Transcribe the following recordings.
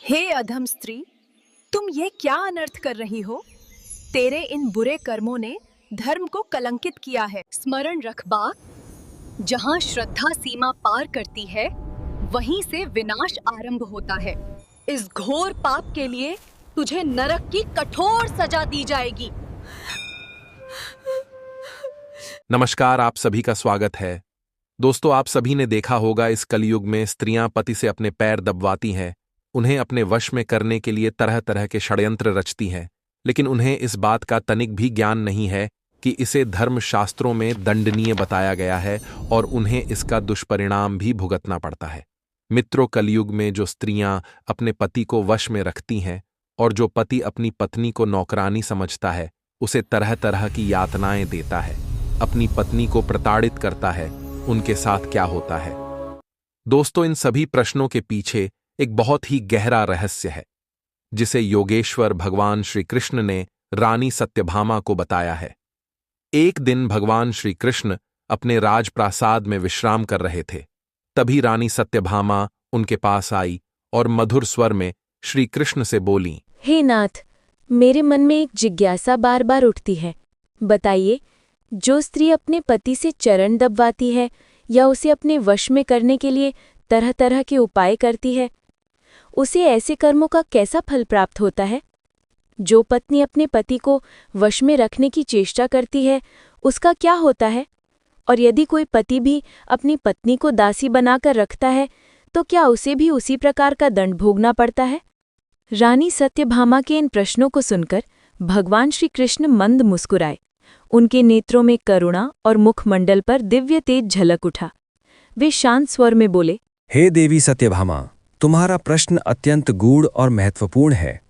हे अधम स्त्री, तुम ये क्या अनर्थ कर रही हो? तेरे इन बुरे कर्मों ने धर्म को कलंकित किया है। स्मरण रख बात, जहाँ श्रद्धा सीमा पार करती है, वहीं से विनाश आरंभ होता है। इस घोर पाप के लिए तुझे नरक की कठोर सजा दी जाएगी। नमस्कार, आप सभी का स्वागत है। दोस्तों, आप सभी ने देखा होगा इस कलयुग में स्त्रियां पति से अपने पैर दबवाती हैं, उन्हें अपने वश में करने के लिए तरह तरह के षड्यंत्र रचती हैं, लेकिन उन्हें इस बात का तनिक भी ज्ञान नहीं है कि इसे धर्मशास्त्रों में दंडनीय बताया गया है और उन्हें इसका दुष्परिणाम भी भुगतना पड़ता है। मित्रों, कलयुग में जो स्त्रियां अपने पति को वश में रखती हैं और जो पति अपनी पत्नी को नौकरानी समझता है, उसे तरह तरह की यातनाएं देता है, अपनी पत्नी को प्रताड़ित करता है, उनके साथ क्या होता है? दोस्तों, इन सभी प्रश्नों के पीछे एक बहुत ही गहरा रहस्य है, जिसे योगेश्वर भगवान श्री कृष्ण ने रानी सत्यभामा को बताया है। एक दिन भगवान श्री कृष्ण अपने राजप्रासाद में विश्राम कर रहे थे। तभी रानी सत्यभामा उनके पास आई और मधुर स्वर में श्री कृष्ण से बोली, हे नाथ, मेरे मन में एक जिज्ञासा बार बार उठती है। बताइए, जो स्त्री अपने पति से चरण दबवाती है या उसे अपने वश में करने के लिए तरह तरह के उपाय करती है, उसे ऐसे कर्मों का कैसा फल प्राप्त होता है? जो पत्नी अपने पति को वश में रखने की चेष्टा करती है, उसका क्या होता है? और यदि कोई पति भी अपनी पत्नी को दासी बनाकर रखता है, तो क्या उसे भी उसी प्रकार का दंड भोगना पड़ता है? रानी सत्यभामा के इन प्रश्नों को सुनकर भगवान श्री कृष्ण मंद मुस्कुराए। उनके नेत्रों में करुणा और मुखमंडल पर दिव्य तेज झलक उठा। वे शांत स्वर में बोले, हे देवी सत्यभामा, तुम्हारा प्रश्न अत्यंत गूढ़ और महत्वपूर्ण है।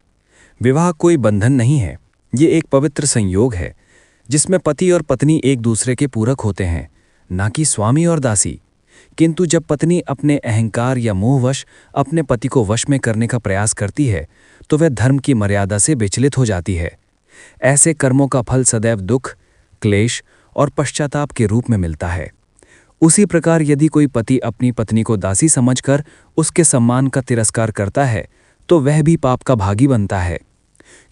विवाह कोई बंधन नहीं है, ये एक पवित्र संयोग है जिसमें पति और पत्नी एक दूसरे के पूरक होते हैं, ना कि स्वामी और दासी। किंतु जब पत्नी अपने अहंकार या मोहवश अपने पति को वश में करने का प्रयास करती है, तो वह धर्म की मर्यादा से विचलित हो जाती है। ऐसे कर्मों का फल सदैव दुख, क्लेश और पश्चाताप के रूप में मिलता है। उसी प्रकार यदि कोई पति अपनी पत्नी को दासी समझकर उसके सम्मान का तिरस्कार करता है, तो वह भी पाप का भागी बनता है,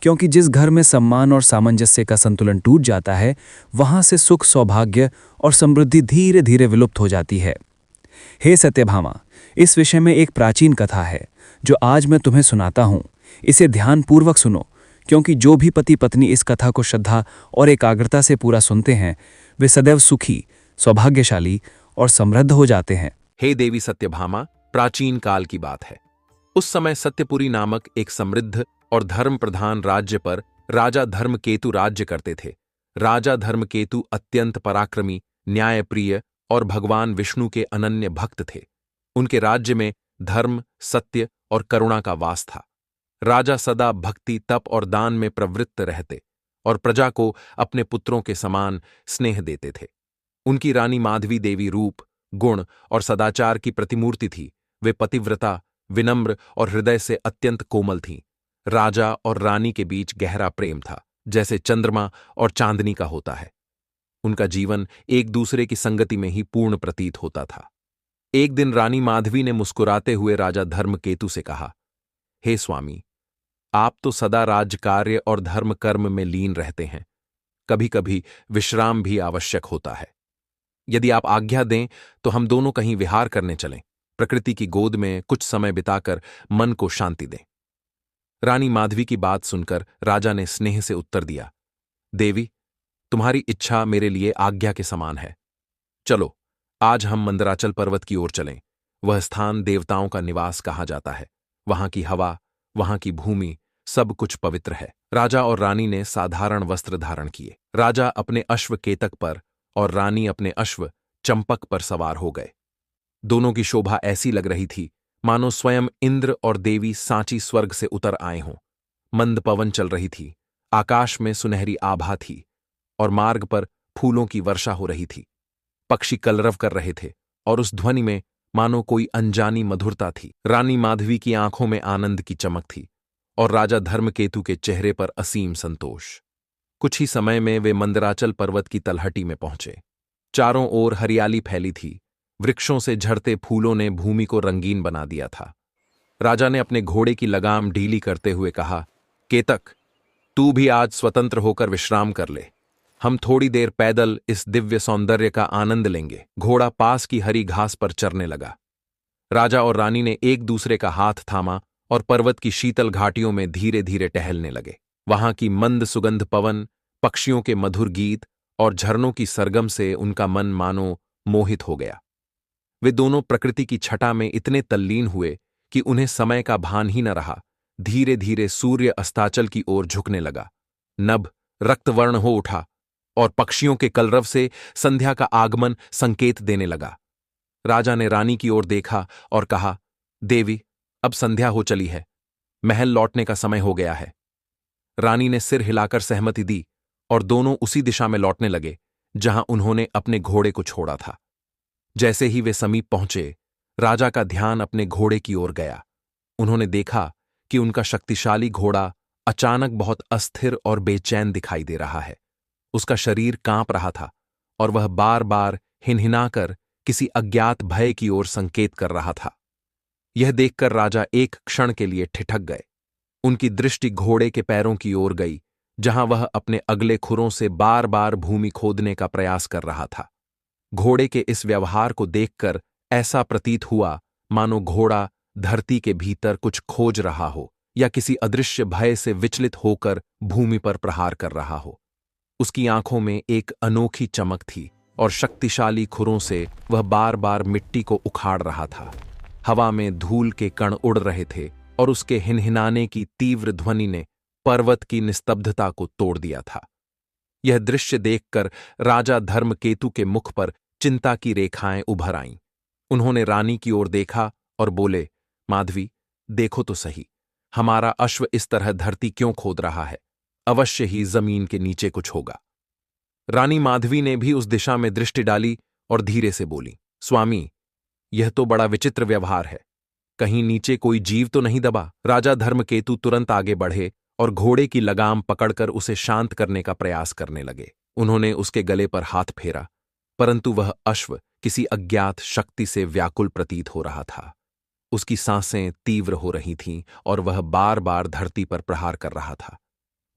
क्योंकि जिस घर में सम्मान और सामंजस्य का संतुलन टूट जाता है, वहां से सुख, सौभाग्य और समृद्धि धीरे धीरे विलुप्त हो जाती है। हे सत्यभामा, इस विषय में एक प्राचीन कथा है जो आज मैं तुम्हें सुनाता हूँ। इसे ध्यानपूर्वक सुनो, क्योंकि जो भी पति पत्नी इस कथा को श्रद्धा और एकाग्रता से पूरा सुनते हैं, वे सदैव सुखी, सौभाग्यशाली और समृद्ध हो जाते हैं। हे देवी सत्यभामा, प्राचीन काल की बात है। उस समय सत्यपुरी नामक एक समृद्ध और धर्म प्रधान राज्य पर राजा धर्मकेतु राज्य करते थे। राजा धर्मकेतु अत्यंत पराक्रमी, न्यायप्रिय और भगवान विष्णु के अनन्य भक्त थे। उनके राज्य में धर्म, सत्य और करुणा का वास था। राजा सदा भक्ति, तप और दान में प्रवृत्त रहते और प्रजा को अपने पुत्रों के समान स्नेह देते थे। उनकी रानी माधवी देवी रूप, गुण और सदाचार की प्रतिमूर्ति थी। वे पतिव्रता, विनम्र और हृदय से अत्यंत कोमल थीं। राजा और रानी के बीच गहरा प्रेम था, जैसे चंद्रमा और चांदनी का होता है। उनका जीवन एक दूसरे की संगति में ही पूर्ण प्रतीत होता था। एक दिन रानी माधवी ने मुस्कुराते हुए राजा धर्मकेतु से कहा, हे स्वामी, आप तो सदा राजकार्य और धर्म कर्म में लीन रहते हैं। कभी कभी विश्राम भी आवश्यक होता है। यदि आप आज्ञा दें तो हम दोनों कहीं विहार करने चलें, प्रकृति की गोद में कुछ समय बिताकर मन को शांति दें। रानी माधवी की बात सुनकर राजा ने स्नेह से उत्तर दिया, देवी, तुम्हारी इच्छा मेरे लिए आज्ञा के समान है। चलो, आज हम मंदराचल पर्वत की ओर चलें। वह स्थान देवताओं का निवास कहा जाता है। वहां की हवा, वहां की भूमि, सब कुछ पवित्र है। राजा और रानी ने साधारण वस्त्र धारण किए। राजा अपने अश्व केतक पर और रानी अपने अश्व चंपक पर सवार हो गए। दोनों की शोभा ऐसी लग रही थी मानो स्वयं इंद्र और देवी सांची स्वर्ग से उतर आए हों। मंद पवन चल रही थी, आकाश में सुनहरी आभा थी और मार्ग पर फूलों की वर्षा हो रही थी। पक्षी कलरव कर रहे थे और उस ध्वनि में मानो कोई अनजानी मधुरता थी। रानी माधवी की आंखों में आनंद की चमक थी और राजा धर्मकेतु के चेहरे पर असीम संतोष। कुछ ही समय में वे मंदराचल पर्वत की तलहटी में पहुंचे। चारों ओर हरियाली फैली थी। वृक्षों से झड़ते फूलों ने भूमि को रंगीन बना दिया था। राजा ने अपने घोड़े की लगाम ढीली करते हुए कहा, केतक, तू भी आज स्वतंत्र होकर विश्राम कर ले। हम थोड़ी देर पैदल इस दिव्य सौंदर्य का आनंद लेंगे। घोड़ा पास की हरी घास पर चरने लगा। राजा और रानी ने एक दूसरे का हाथ थामा और पर्वत की शीतल घाटियों में धीरे धीरे टहलने लगे। वहां की मंद सुगंध पवन, पक्षियों के मधुर गीत और झरनों की सरगम से उनका मन मानो मोहित हो गया। वे दोनों प्रकृति की छटा में इतने तल्लीन हुए कि उन्हें समय का भान ही न रहा। धीरे धीरे सूर्य अस्ताचल की ओर झुकने लगा। नभ रक्तवर्ण हो उठा और पक्षियों के कलरव से संध्या का आगमन संकेत देने लगा। राजा ने रानी की ओर देखा और कहा, देवी, अब संध्या हो चली है, महल लौटने का समय हो गया है। रानी ने सिर हिलाकर सहमति दी और दोनों उसी दिशा में लौटने लगे जहां उन्होंने अपने घोड़े को छोड़ा था। जैसे ही वे समीप पहुंचे, राजा का ध्यान अपने घोड़े की ओर गया। उन्होंने देखा कि उनका शक्तिशाली घोड़ा अचानक बहुत अस्थिर और बेचैन दिखाई दे रहा है। उसका शरीर कांप रहा था और वह बार बार हिनहिनाकर किसी अज्ञात भय की ओर संकेत कर रहा था। यह देखकर राजा एक क्षण के लिए ठिठक गए। उनकी दृष्टि घोड़े के पैरों की ओर गई, जहां वह अपने अगले खुरों से बार बार भूमि खोदने का प्रयास कर रहा था। घोड़े के इस व्यवहार को देखकर ऐसा प्रतीत हुआ मानो घोड़ा धरती के भीतर कुछ खोज रहा हो या किसी अदृश्य भय से विचलित होकर भूमि पर प्रहार कर रहा हो। उसकी आंखों में एक अनोखी चमक थी और शक्तिशाली खुरों से वह बार बार मिट्टी को उखाड़ रहा था। हवा में धूल के कण उड़ रहे थे और उसके हिनहिनाने की तीव्र ध्वनि ने पर्वत की निस्तब्धता को तोड़ दिया था। यह दृश्य देखकर राजा धर्मकेतु के मुख पर चिंता की रेखाएं उभर आईं। उन्होंने रानी की ओर देखा और बोले, माधवी, देखो तो सही, हमारा अश्व इस तरह धरती क्यों खोद रहा है? अवश्य ही जमीन के नीचे कुछ होगा। रानी माधवी ने भी उस दिशा में दृष्टि डाली और धीरे से बोली, स्वामी, यह तो बड़ा विचित्र व्यवहार है। कहीं नीचे कोई जीव तो नहीं दबा? राजा धर्मकेतु तुरंत आगे बढ़े और घोड़े की लगाम पकड़कर उसे शांत करने का प्रयास करने लगे। उन्होंने उसके गले पर हाथ फेरा, परंतु वह अश्व किसी अज्ञात शक्ति से व्याकुल प्रतीत हो रहा था। उसकी सांसें तीव्र हो रही थीं और वह बार बार धरती पर प्रहार कर रहा था।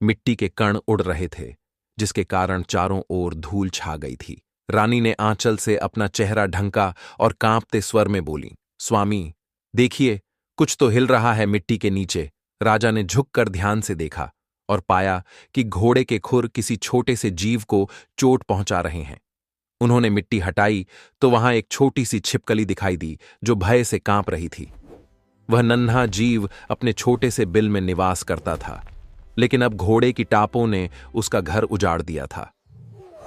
मिट्टी के कण उड़ रहे थे, जिसके कारण चारों ओर धूल छा गई थी। रानी ने आंचल से अपना चेहरा ढंका और कांपते स्वर में बोली, स्वामी, देखिए, कुछ तो हिल रहा है मिट्टी के नीचे। राजा ने झुककर ध्यान से देखा और पाया कि घोड़े के खुर किसी छोटे से जीव को चोट पहुंचा रहे हैं। उन्होंने मिट्टी हटाई तो वहां एक छोटी सी छिपकली दिखाई दी जो भय से कांप रही थी। वह नन्हा जीव अपने छोटे से बिल में निवास करता था, लेकिन अब घोड़े की टापों ने उसका घर उजाड़ दिया था।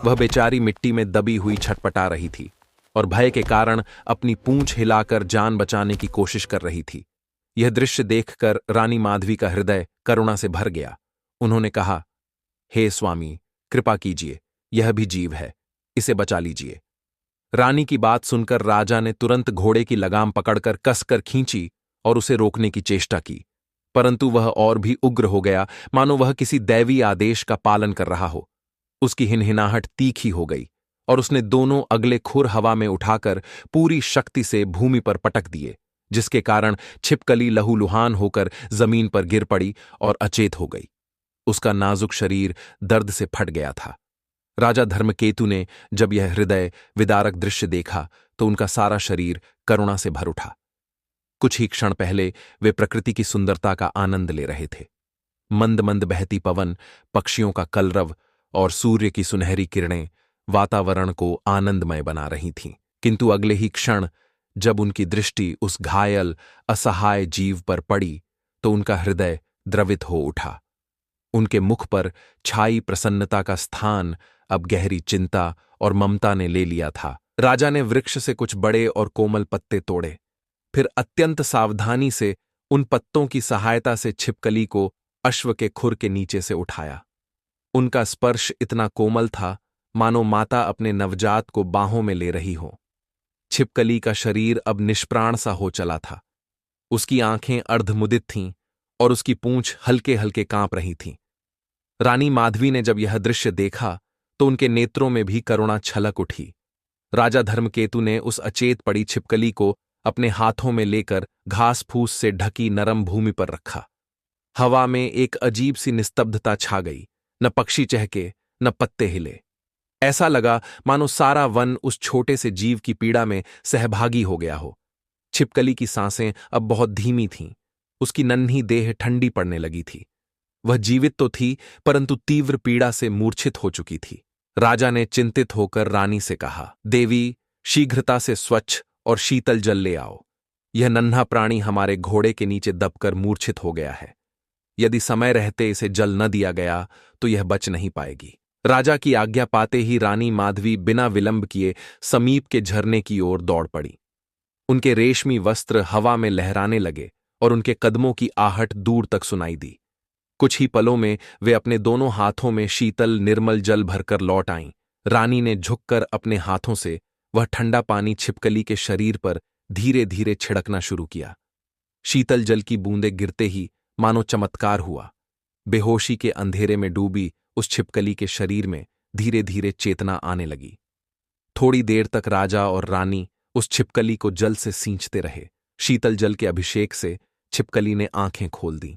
वह बेचारी मिट्टी में दबी हुई छटपटा रही थी और भय के कारण अपनी पूंछ हिलाकर जान बचाने की कोशिश कर रही थी। यह दृश्य देखकर रानी माधवी का हृदय करुणा से भर गया। उन्होंने कहा, हे स्वामी, कृपा कीजिए, यह भी जीव है, इसे बचा लीजिए। रानी की बात सुनकर राजा ने तुरंत घोड़े की लगाम पकड़कर कसकर खींची और उसे रोकने की चेष्टा की, परंतु वह और भी उग्र हो गया, मानो वह किसी दैवी आदेश का पालन कर रहा हो। उसकी हिनहिनाहट तीखी हो गई और उसने दोनों अगले खुर हवा में उठाकर पूरी शक्ति से भूमि पर पटक दिए, जिसके कारण छिपकली लहूलुहान होकर जमीन पर गिर पड़ी और अचेत हो गई। उसका नाजुक शरीर दर्द से फट गया था। राजा धर्मकेतु ने जब यह हृदय विदारक दृश्य देखा तो उनका सारा शरीर करुणा से भर उठा। कुछ ही क्षण पहले वे प्रकृति की सुंदरता का आनंद ले रहे थे। मंद मंद बहती पवन, पक्षियों का कलरव और सूर्य की सुनहरी किरणें वातावरण को आनंदमय बना रही थीं। किंतु अगले ही क्षण जब उनकी दृष्टि उस घायल असहाय जीव पर पड़ी तो उनका हृदय द्रवित हो उठा। उनके मुख पर छाई प्रसन्नता का स्थान अब गहरी चिंता और ममता ने ले लिया था। राजा ने वृक्ष से कुछ बड़े और कोमल पत्ते तोड़े, फिर अत्यंत सावधानी से उन पत्तों की सहायता से छिपकली को अश्व के खुर के नीचे से उठाया। उनका स्पर्श इतना कोमल था मानो माता अपने नवजात को बाहों में ले रही हो। छिपकली का शरीर अब निष्प्राण सा हो चला था। उसकी आंखें अर्धमुदित थीं और उसकी पूंछ हल्के हल्के कांप रही थीं। रानी माधवी ने जब यह दृश्य देखा तो उनके नेत्रों में भी करुणा छलक उठी। राजा धर्मकेतु ने उस अचेत पड़ी छिपकली को अपने हाथों में लेकर घास फूस से ढकी नरम भूमि पर रखा। हवा में एक अजीब सी निस्तब्धता छा गई, न पक्षी चहके न पत्ते हिले। ऐसा लगा मानो सारा वन उस छोटे से जीव की पीड़ा में सहभागी हो गया हो। छिपकली की सांसें अब बहुत धीमी थीं, उसकी नन्ही देह ठंडी पड़ने लगी थी। वह जीवित तो थी, परंतु तीव्र पीड़ा से मूर्छित हो चुकी थी। राजा ने चिंतित होकर रानी से कहा, देवी, शीघ्रता से स्वच्छ और शीतल जल ले आओ। यह नन्हा प्राणी हमारे घोड़े के नीचे दबकर मूर्छित हो गया है। यदि समय रहते इसे जल न दिया गया तो यह बच नहीं पाएगी। राजा की आज्ञा पाते ही रानी माधवी बिना विलंब किए समीप के झरने की ओर दौड़ पड़ी। उनके रेशमी वस्त्र हवा में लहराने लगे और उनके कदमों की आहट दूर तक सुनाई दी। कुछ ही पलों में वे अपने दोनों हाथों में शीतल निर्मल जल भरकर लौट आईं। रानी ने झुककर अपने हाथों से वह ठंडा पानी छिपकली के शरीर पर धीरे धीरे छिड़कना शुरू किया। शीतल जल की बूंदें गिरते ही मानो चमत्कार हुआ। बेहोशी के अंधेरे में डूबी उस छिपकली के शरीर में धीरे धीरे चेतना आने लगी। थोड़ी देर तक राजा और रानी उस छिपकली को जल से सींचते रहे। शीतल जल के अभिषेक से छिपकली ने आंखें खोल दी।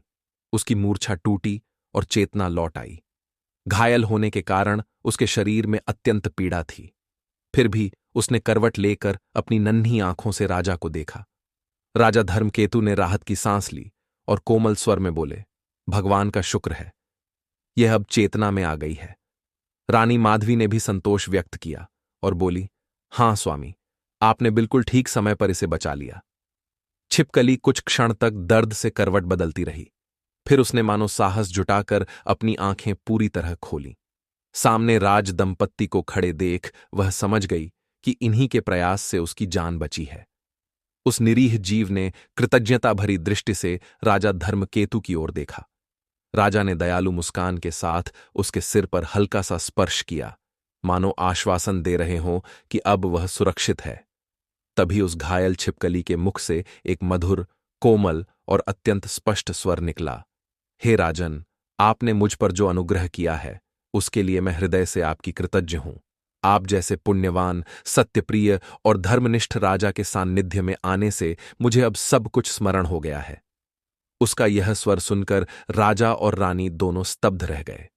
उसकी मूर्छा टूटी और चेतना लौट आई। घायल होने के कारण उसके शरीर में अत्यंत पीड़ा थी। फिर भी उसने करवट लेकर अपनी नन्ही आंखों से राजा को देखा। राजा धर्मकेतु ने राहत की सांस ली और कोमल स्वर में बोले, भगवान का शुक्र है, यह अब चेतना में आ गई है। रानी माधवी ने भी संतोष व्यक्त किया और बोली, हां स्वामी, आपने बिल्कुल ठीक समय पर इसे बचा लिया। छिपकली कुछ क्षण तक दर्द से करवट बदलती रही। फिर उसने मानो साहस जुटाकर अपनी आंखें पूरी तरह खोलीं। सामने राज दंपत्ति को खड़े देख वह समझ गई कि इन्हीं के प्रयास से उसकी जान बची है। उस निरीह जीव ने कृतज्ञता भरी दृष्टि से राजा धर्मकेतु की ओर देखा। राजा ने दयालु मुस्कान के साथ उसके सिर पर हल्का सा स्पर्श किया, मानो आश्वासन दे रहे हों कि अब वह सुरक्षित है। तभी उस घायल छिपकली के मुख से एक मधुर, कोमल और अत्यंत स्पष्ट स्वर निकला, हे राजन, आपने मुझ पर जो अनुग्रह किया है उसके लिए मैं हृदय से आपकी कृतज्ञ हूं। आप जैसे पुण्यवान, सत्यप्रिय और धर्मनिष्ठ राजा के सान्निध्य में आने से मुझे अब सब कुछ स्मरण हो गया है। उसका यह स्वर सुनकर राजा और रानी दोनों स्तब्ध रह गए।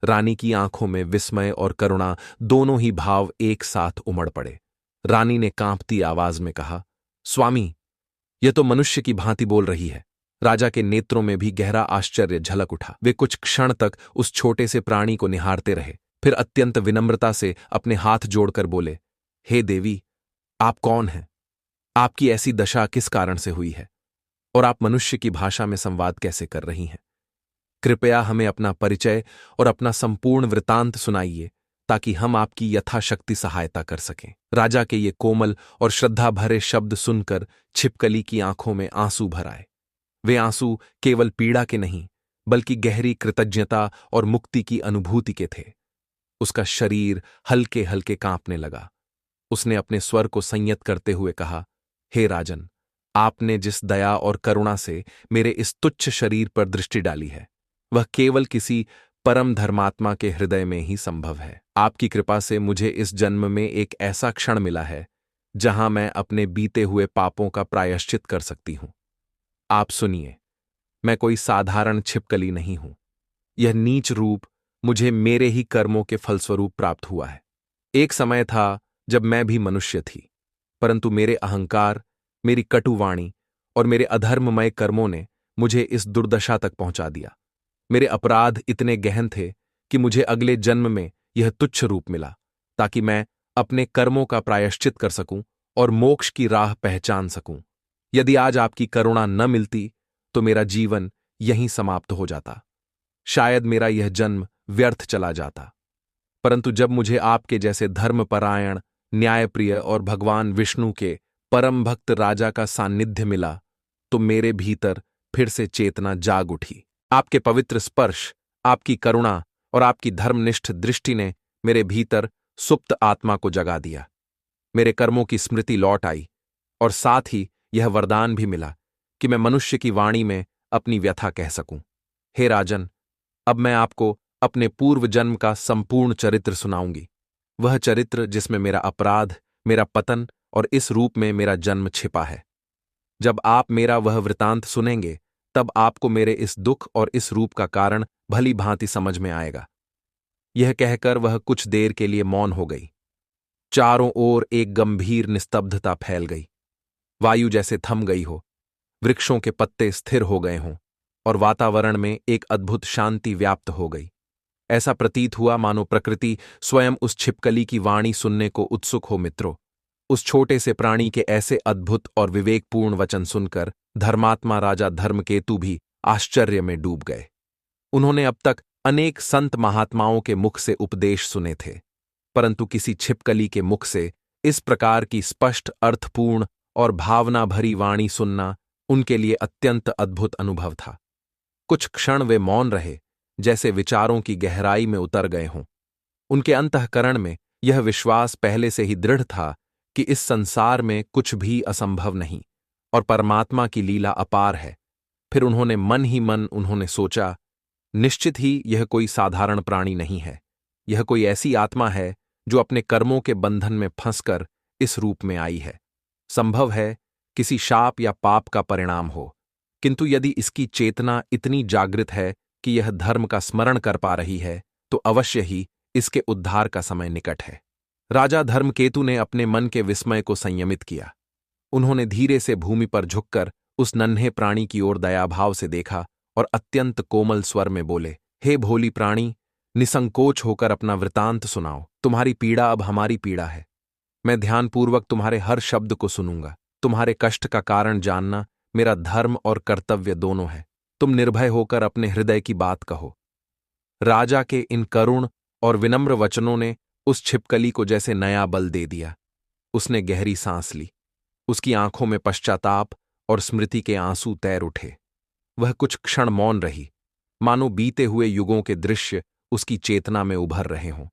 रानी की आंखों में विस्मय और करुणा दोनों ही भाव एक साथ उमड़ पड़े। रानी ने कांपती आवाज में कहा, स्वामी, यह तो मनुष्य की भांति बोल रही है। राजा के नेत्रों में भी गहरा आश्चर्य झलक उठा। वे कुछ क्षण तक उस छोटे से प्राणी को निहारते रहे, फिर अत्यंत विनम्रता से अपने हाथ जोड़कर बोले, हे देवी, आप कौन हैं? आपकी ऐसी दशा किस कारण से हुई है? और आप मनुष्य की भाषा में संवाद कैसे कर रही हैं? कृपया हमें अपना परिचय और अपना संपूर्ण वृतांत सुनाइए ताकि हम आपकी यथाशक्ति सहायता कर सकें। राजा के ये कोमल और श्रद्धा भरे शब्द सुनकर छिपकली की आंखों में आंसू भर आए। वे आंसू केवल पीड़ा के नहीं, बल्कि गहरी कृतज्ञता और मुक्ति की अनुभूति के थे। उसका शरीर हल्के हल्के कांपने लगा। उसने अपने स्वर को संयत करते हुए कहा, हे राजन, आपने जिस दया और करुणा से मेरे इस तुच्छ शरीर पर दृष्टि डाली है, वह केवल किसी परम धर्मात्मा के हृदय में ही संभव है। आपकी कृपा से मुझे इस जन्म में एक ऐसा क्षण मिला है जहां मैं अपने बीते हुए पापों का प्रायश्चित कर सकती हूं। आप सुनिए, मैं कोई साधारण छिपकली नहीं हूं। यह नीच रूप मुझे मेरे ही कर्मों के फलस्वरूप प्राप्त हुआ है। एक समय था जब मैं भी मनुष्य थी, परंतु मेरे अहंकार, मेरी कटुवाणी और मेरे अधर्ममय कर्मों ने मुझे इस दुर्दशा तक पहुंचा दिया। मेरे अपराध इतने गहन थे कि मुझे अगले जन्म में यह तुच्छ रूप मिला, ताकि मैं अपने कर्मों का प्रायश्चित कर सकूं और मोक्ष की राह पहचान सकूं। यदि आज आपकी करुणा न मिलती तो मेरा जीवन यहीं समाप्त हो जाता। शायद मेरा यह जन्म व्यर्थ चला जाता। परंतु जब मुझे आपके जैसे धर्मपरायण, न्यायप्रिय और भगवान विष्णु के परम भक्त राजा का सान्निध्य मिला तो मेरे भीतर फिर से चेतना जाग उठी। आपके पवित्र स्पर्श, आपकी करुणा और आपकी धर्मनिष्ठ दृष्टि ने मेरे भीतर सुप्त आत्मा को जगा दिया। मेरे कर्मों की स्मृति लौट आई और साथ ही यह वरदान भी मिला कि मैं मनुष्य की वाणी में अपनी व्यथा कह सकूं। हे राजन, अब मैं आपको अपने पूर्व जन्म का संपूर्ण चरित्र सुनाऊंगी। वह चरित्र जिसमें मेरा अपराध, मेरा पतन और इस रूप में मेरा जन्म छिपा है। जब आप मेरा वह वृतांत सुनेंगे तब आपको मेरे इस दुख और इस रूप का कारण भली भांति समझ में आएगा। यह कहकर वह कुछ देर के लिए मौन हो गई। चारों ओर एक गंभीर निस्तब्धता फैल गई। वायु जैसे थम गई हो, वृक्षों के पत्ते स्थिर हो गए हों और वातावरण में एक अद्भुत शांति व्याप्त हो गई। ऐसा प्रतीत हुआ मानो प्रकृति स्वयं उस छिपकली की वाणी सुनने को उत्सुक हो। मित्रों, उस छोटे से प्राणी के ऐसे अद्भुत और विवेकपूर्ण वचन सुनकर धर्मात्मा राजा धर्मकेतु भी आश्चर्य में डूब गए। उन्होंने अब तक अनेक संत महात्माओं के मुख से उपदेश सुने थे, परंतु किसी छिपकली के मुख से इस प्रकार की स्पष्ट, अर्थपूर्ण और भावना भरी वाणी सुनना उनके लिए अत्यंत अद्भुत अनुभव था। कुछ क्षण वे मौन रहे, जैसे विचारों की गहराई में उतर गए हों। उनके अंतःकरण में यह विश्वास पहले से ही दृढ़ था कि इस संसार में कुछ भी असंभव नहीं और परमात्मा की लीला अपार है। फिर उन्होंने मन ही मन सोचा, निश्चित ही यह कोई साधारण प्राणी नहीं है। यह कोई ऐसी आत्मा है जो अपने कर्मों के बंधन में फंसकर इस रूप में आई है। संभव है किसी शाप या पाप का परिणाम हो, किंतु यदि इसकी चेतना इतनी जागृत है कि यह धर्म का स्मरण कर पा रही है, तो अवश्य ही इसके उद्धार का समय निकट है। राजा धर्मकेतु ने अपने मन के विस्मय को संयमित किया। उन्होंने धीरे से भूमि पर झुककर उस नन्हे प्राणी की ओर दयाभाव से देखा और अत्यंत कोमल स्वर में बोले, हे भोली प्राणी, निसंकोच होकर अपना वृतांत सुनाओ। तुम्हारी पीड़ा अब हमारी पीड़ा है। मैं ध्यानपूर्वक तुम्हारे हर शब्द को सुनूंगा। तुम्हारे कष्ट का कारण जानना मेरा धर्म और कर्तव्य दोनों है। तुम निर्भय होकर अपने हृदय की बात कहो। राजा के इन करुण और विनम्र वचनों ने उस छिपकली को जैसे नया बल दे दिया। उसने गहरी सांस ली। उसकी आंखों में पश्चाताप और स्मृति के आंसू तैर उठे। वह कुछ क्षण मौन रही, मानो बीते हुए युगों के दृश्य उसकी चेतना में उभर रहे हों।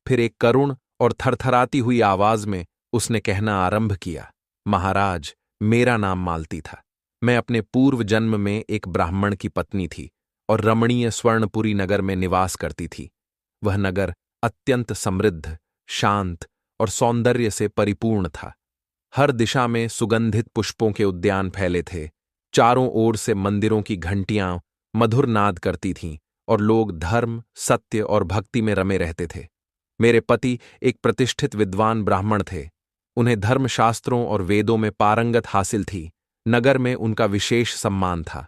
फिर एक करुण और थरथराती हुई आवाज में उसने कहना आरंभ किया, महाराज, मेरा नाम मालती था। मैं अपने पूर्व जन्म में एक ब्राह्मण की पत्नी थी और रमणीय स्वर्णपुरी नगर में निवास करती थी। वह नगर अत्यंत समृद्ध, शांत और सौंदर्य से परिपूर्ण था। हर दिशा में सुगंधित पुष्पों के उद्यान फैले थे। चारों ओर से मंदिरों की घंटियां मधुर नाद करती थीं और लोग धर्म, सत्य और भक्ति में रमे रहते थे। मेरे पति एक प्रतिष्ठित विद्वान ब्राह्मण थे। उन्हें धर्मशास्त्रों और वेदों में पारंगत हासिल थी। नगर में उनका विशेष सम्मान था।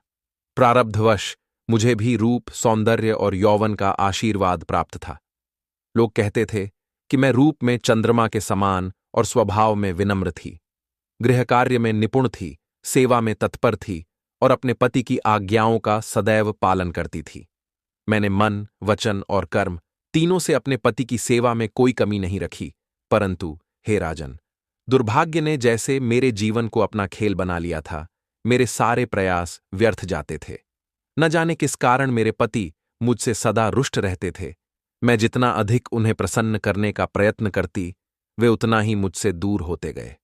प्रारब्धवश मुझे भी रूप, सौंदर्य और यौवन का आशीर्वाद प्राप्त था। लोग कहते थे कि मैं रूप में चंद्रमा के समान और स्वभाव में विनम्र थी। गृह कार्य में निपुण थी, सेवा में तत्पर थी और अपने पति की आज्ञाओं का सदैव पालन करती थी। मैंने मन, वचन और कर्म तीनों से अपने पति की सेवा में कोई कमी नहीं रखी। परंतु हे राजन, दुर्भाग्य ने जैसे मेरे जीवन को अपना खेल बना लिया था। मेरे सारे प्रयास व्यर्थ जाते थे। न जाने किस कारण मेरे पति मुझसे सदा रुष्ट रहते थे। मैं जितना अधिक उन्हें प्रसन्न करने का प्रयत्न करती, वे उतना ही मुझसे दूर होते गए।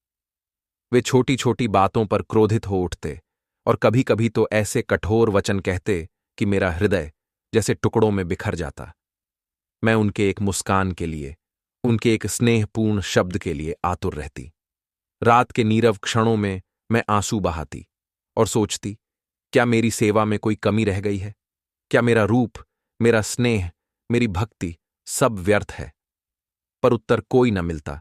वे छोटी छोटी बातों पर क्रोधित हो उठते और कभी कभी तो ऐसे कठोर वचन कहते कि मेरा हृदय जैसे टुकड़ों में बिखर जाता। मैं उनके एक मुस्कान के लिए, उनके एक स्नेहपूर्ण शब्द के लिए आतुर रहती। रात के नीरव क्षणों में मैं आंसू बहाती और सोचती, क्या मेरी सेवा में कोई कमी रह गई है? क्या मेरा रूप, मेरा स्नेह, मेरी भक्ति सब व्यर्थ है? पर उत्तर कोई न मिलता।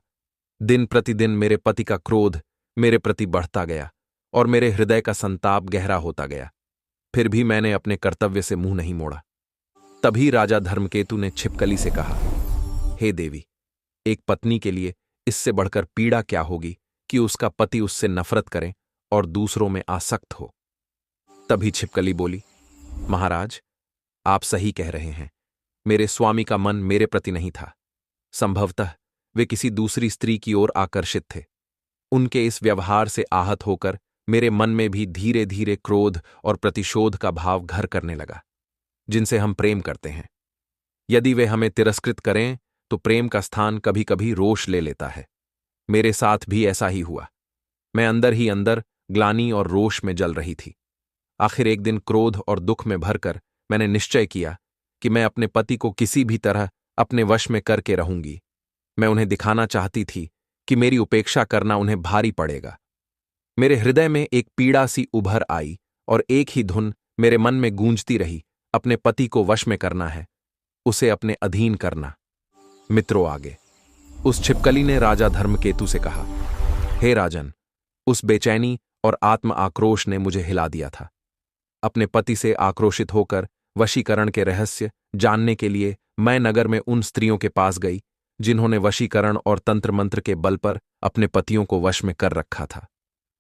दिन प्रतिदिन मेरे पति का क्रोध मेरे प्रति बढ़ता गया और मेरे हृदय का संताप गहरा होता गया। फिर भी मैंने अपने कर्तव्य से मुंह नहीं मोड़ा। तभी राजा धर्मकेतु ने छिपकली से कहा, हे देवी, एक पत्नी के लिए इससे बढ़कर पीड़ा क्या होगी कि उसका पति उससे नफरत करे और दूसरों में आसक्त हो। तभी छिपकली बोली, महाराज, आप सही कह रहे हैं। मेरे स्वामी का मन मेरे प्रति नहीं था। संभवतः वे किसी दूसरी स्त्री की ओर आकर्षित थे। उनके इस व्यवहार से आहत होकर मेरे मन में भी धीरे धीरे क्रोध और प्रतिशोध का भाव घर करने लगा, जिनसे हम प्रेम करते हैं। यदि वे हमें तिरस्कृत करें तो प्रेम का स्थान कभी कभी रोष ले लेता है। मेरे साथ भी ऐसा ही हुआ। मैं अंदर ही अंदर ग्लानि और रोष में जल रही थी। आखिर एक दिन क्रोध और दुख में भरकर मैंने निश्चय किया कि मैं अपने पति को किसी भी तरह अपने वश में करके रहूंगी। मैं उन्हें दिखाना चाहती थी कि मेरी उपेक्षा करना उन्हें भारी पड़ेगा। मेरे हृदय में एक पीड़ा सी उभर आई और एक ही धुन मेरे मन में गूंजती रही, अपने पति को वश में करना है, उसे अपने अधीन करना। मित्रों, आगे उस छिपकली ने राजा धर्मकेतु से कहा, हे राजन, उस बेचैनी और आत्म आक्रोश ने मुझे हिला दिया था। अपने पति से आक्रोशित होकर वशीकरण के रहस्य जानने के लिए मैं नगर में उन स्त्रियों के पास गई जिन्होंने वशीकरण और तंत्र मंत्र के बल पर अपने पतियों को वश में कर रखा था।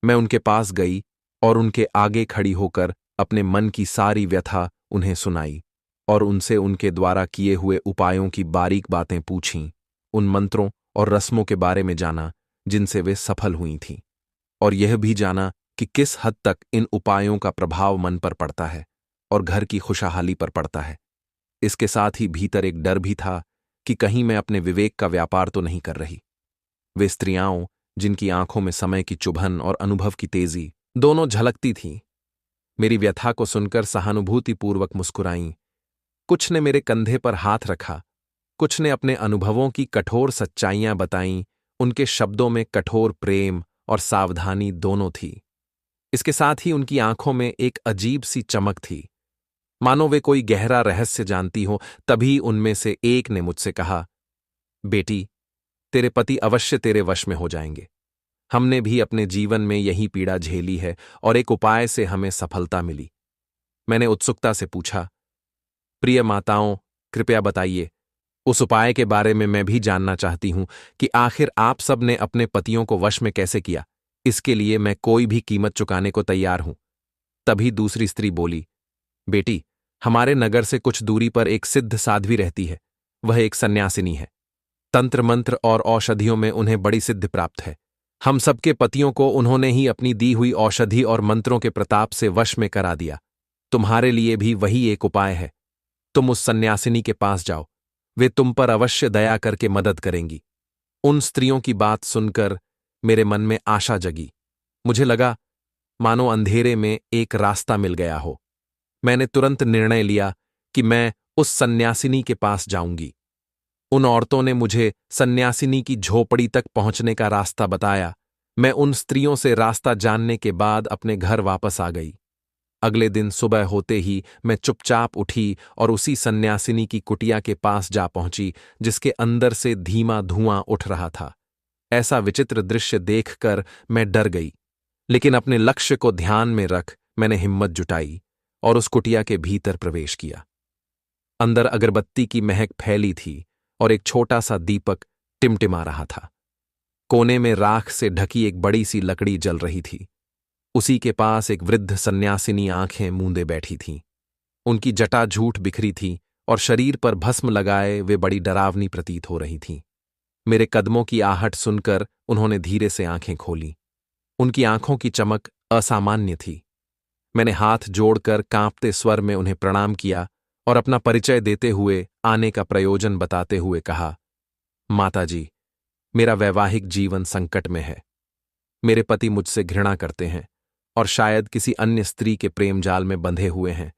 मैं उनके पास गई और उनके आगे खड़ी होकर अपने मन की सारी व्यथा उन्हें सुनाई और उनसे उनके द्वारा किए हुए उपायों की बारीक बातें पूछीं, उन मंत्रों और रस्मों के बारे में जाना जिनसे वे सफल हुई थीं, और यह भी जाना कि किस हद तक इन उपायों का प्रभाव मन पर पड़ता है और घर की खुशहाली पर पड़ता है। इसके साथ ही भीतर एक डर भी था कि कहीं मैं अपने विवेक का व्यापार तो नहीं कर रही। वे स्त्रियां जिनकी आंखों में समय की चुभन और अनुभव की तेजी दोनों झलकती थीं, मेरी व्यथा को सुनकर सहानुभूतिपूर्वक मुस्कुराईं। कुछ ने मेरे कंधे पर हाथ रखा, कुछ ने अपने अनुभवों की कठोर सच्चाइयां बताईं। उनके शब्दों में कठोर प्रेम और सावधानी दोनों थी। इसके साथ ही उनकी आंखों में एक अजीब सी चमक थी, मानो वे कोई गहरा रहस्य जानती हो। तभी उनमें से एक ने मुझसे कहा, बेटी, तेरे पति अवश्य तेरे वश में हो जाएंगे। हमने भी अपने जीवन में यही पीड़ा झेली है और एक उपाय से हमें सफलता मिली। मैंने उत्सुकता से पूछा, प्रिय माताओं, कृपया बताइए, उस उपाय के बारे में मैं भी जानना चाहती हूं कि आखिर आप सब ने अपने पतियों को वश में कैसे किया। इसके लिए मैं कोई भी कीमत चुकाने को तैयार हूं। तभी दूसरी स्त्री बोली, बेटी, हमारे नगर से कुछ दूरी पर एक सिद्ध साध्वी रहती है। वह एक सन्यासिनी है। तंत्र मंत्र और औषधियों में उन्हें बड़ी सिद्धि प्राप्त है। हम सबके पतियों को उन्होंने ही अपनी दी हुई औषधि और मंत्रों के प्रताप से वश में करा दिया। तुम्हारे लिए भी वही एक उपाय है। तुम उस सन्यासिनी के पास जाओ, वे तुम पर अवश्य दया करके मदद करेंगी। उन स्त्रियों की बात सुनकर मेरे मन में आशा जगी। मुझे लगा मानो अंधेरे में एक रास्ता मिल गया हो। मैंने तुरंत निर्णय लिया कि मैं उस सन्यासिनी के पास जाऊंगी। उन औरतों ने मुझे सन्यासिनी की झोपड़ी तक पहुंचने का रास्ता बताया। मैं उन स्त्रियों से रास्ता जानने के बाद अपने घर वापस आ गई। अगले दिन सुबह होते ही मैं चुपचाप उठी और उसी सन्यासिनी की कुटिया के पास जा पहुंची, जिसके अंदर से धीमा धुआं उठ रहा था। ऐसा विचित्र दृश्य देखकर मैं डर गई, लेकिन अपने लक्ष्य को ध्यान में रख मैंने हिम्मत जुटाई और उस कुटिया के भीतर प्रवेश किया। अंदर अगरबत्ती की महक फैली थी और एक छोटा सा दीपक टिमटिमा रहा था। कोने में राख से ढकी एक बड़ी सी लकड़ी जल रही थी। उसी के पास एक वृद्ध सन्यासिनी आंखें मूंदे बैठी थीं। उनकी जटा झूठ बिखरी थी और शरीर पर भस्म लगाए वे बड़ी डरावनी प्रतीत हो रही थीं। मेरे कदमों की आहट सुनकर उन्होंने धीरे से आंखें खोलीं। उनकी आंखों की चमक असामान्य थी। मैंने हाथ जोड़कर कांपते स्वर में उन्हें प्रणाम किया और अपना परिचय देते हुए आने का प्रयोजन बताते हुए कहा, माताजी, मेरा वैवाहिक जीवन संकट में है। मेरे पति मुझसे घृणा करते हैं और शायद किसी अन्य स्त्री के प्रेम जाल में बंधे हुए हैं।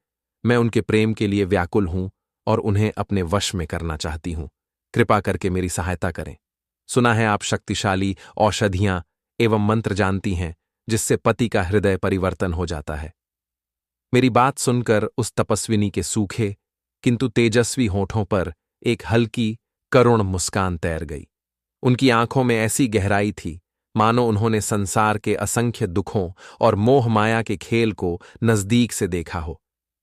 मैं उनके प्रेम के लिए व्याकुल हूं और उन्हें अपने वश में करना चाहती हूं। कृपा करके मेरी सहायता करें। सुना है आप शक्तिशाली औषधियां एवं मंत्र जानती हैं जिससे पति का हृदय परिवर्तन हो जाता है। मेरी बात सुनकर उस तपस्विनी के सूखे किंतु तेजस्वी होठों पर एक हल्की करुण मुस्कान तैर गई। उनकी आंखों में ऐसी गहराई थी मानो उन्होंने संसार के असंख्य दुखों और मोह माया के खेल को नजदीक से देखा हो।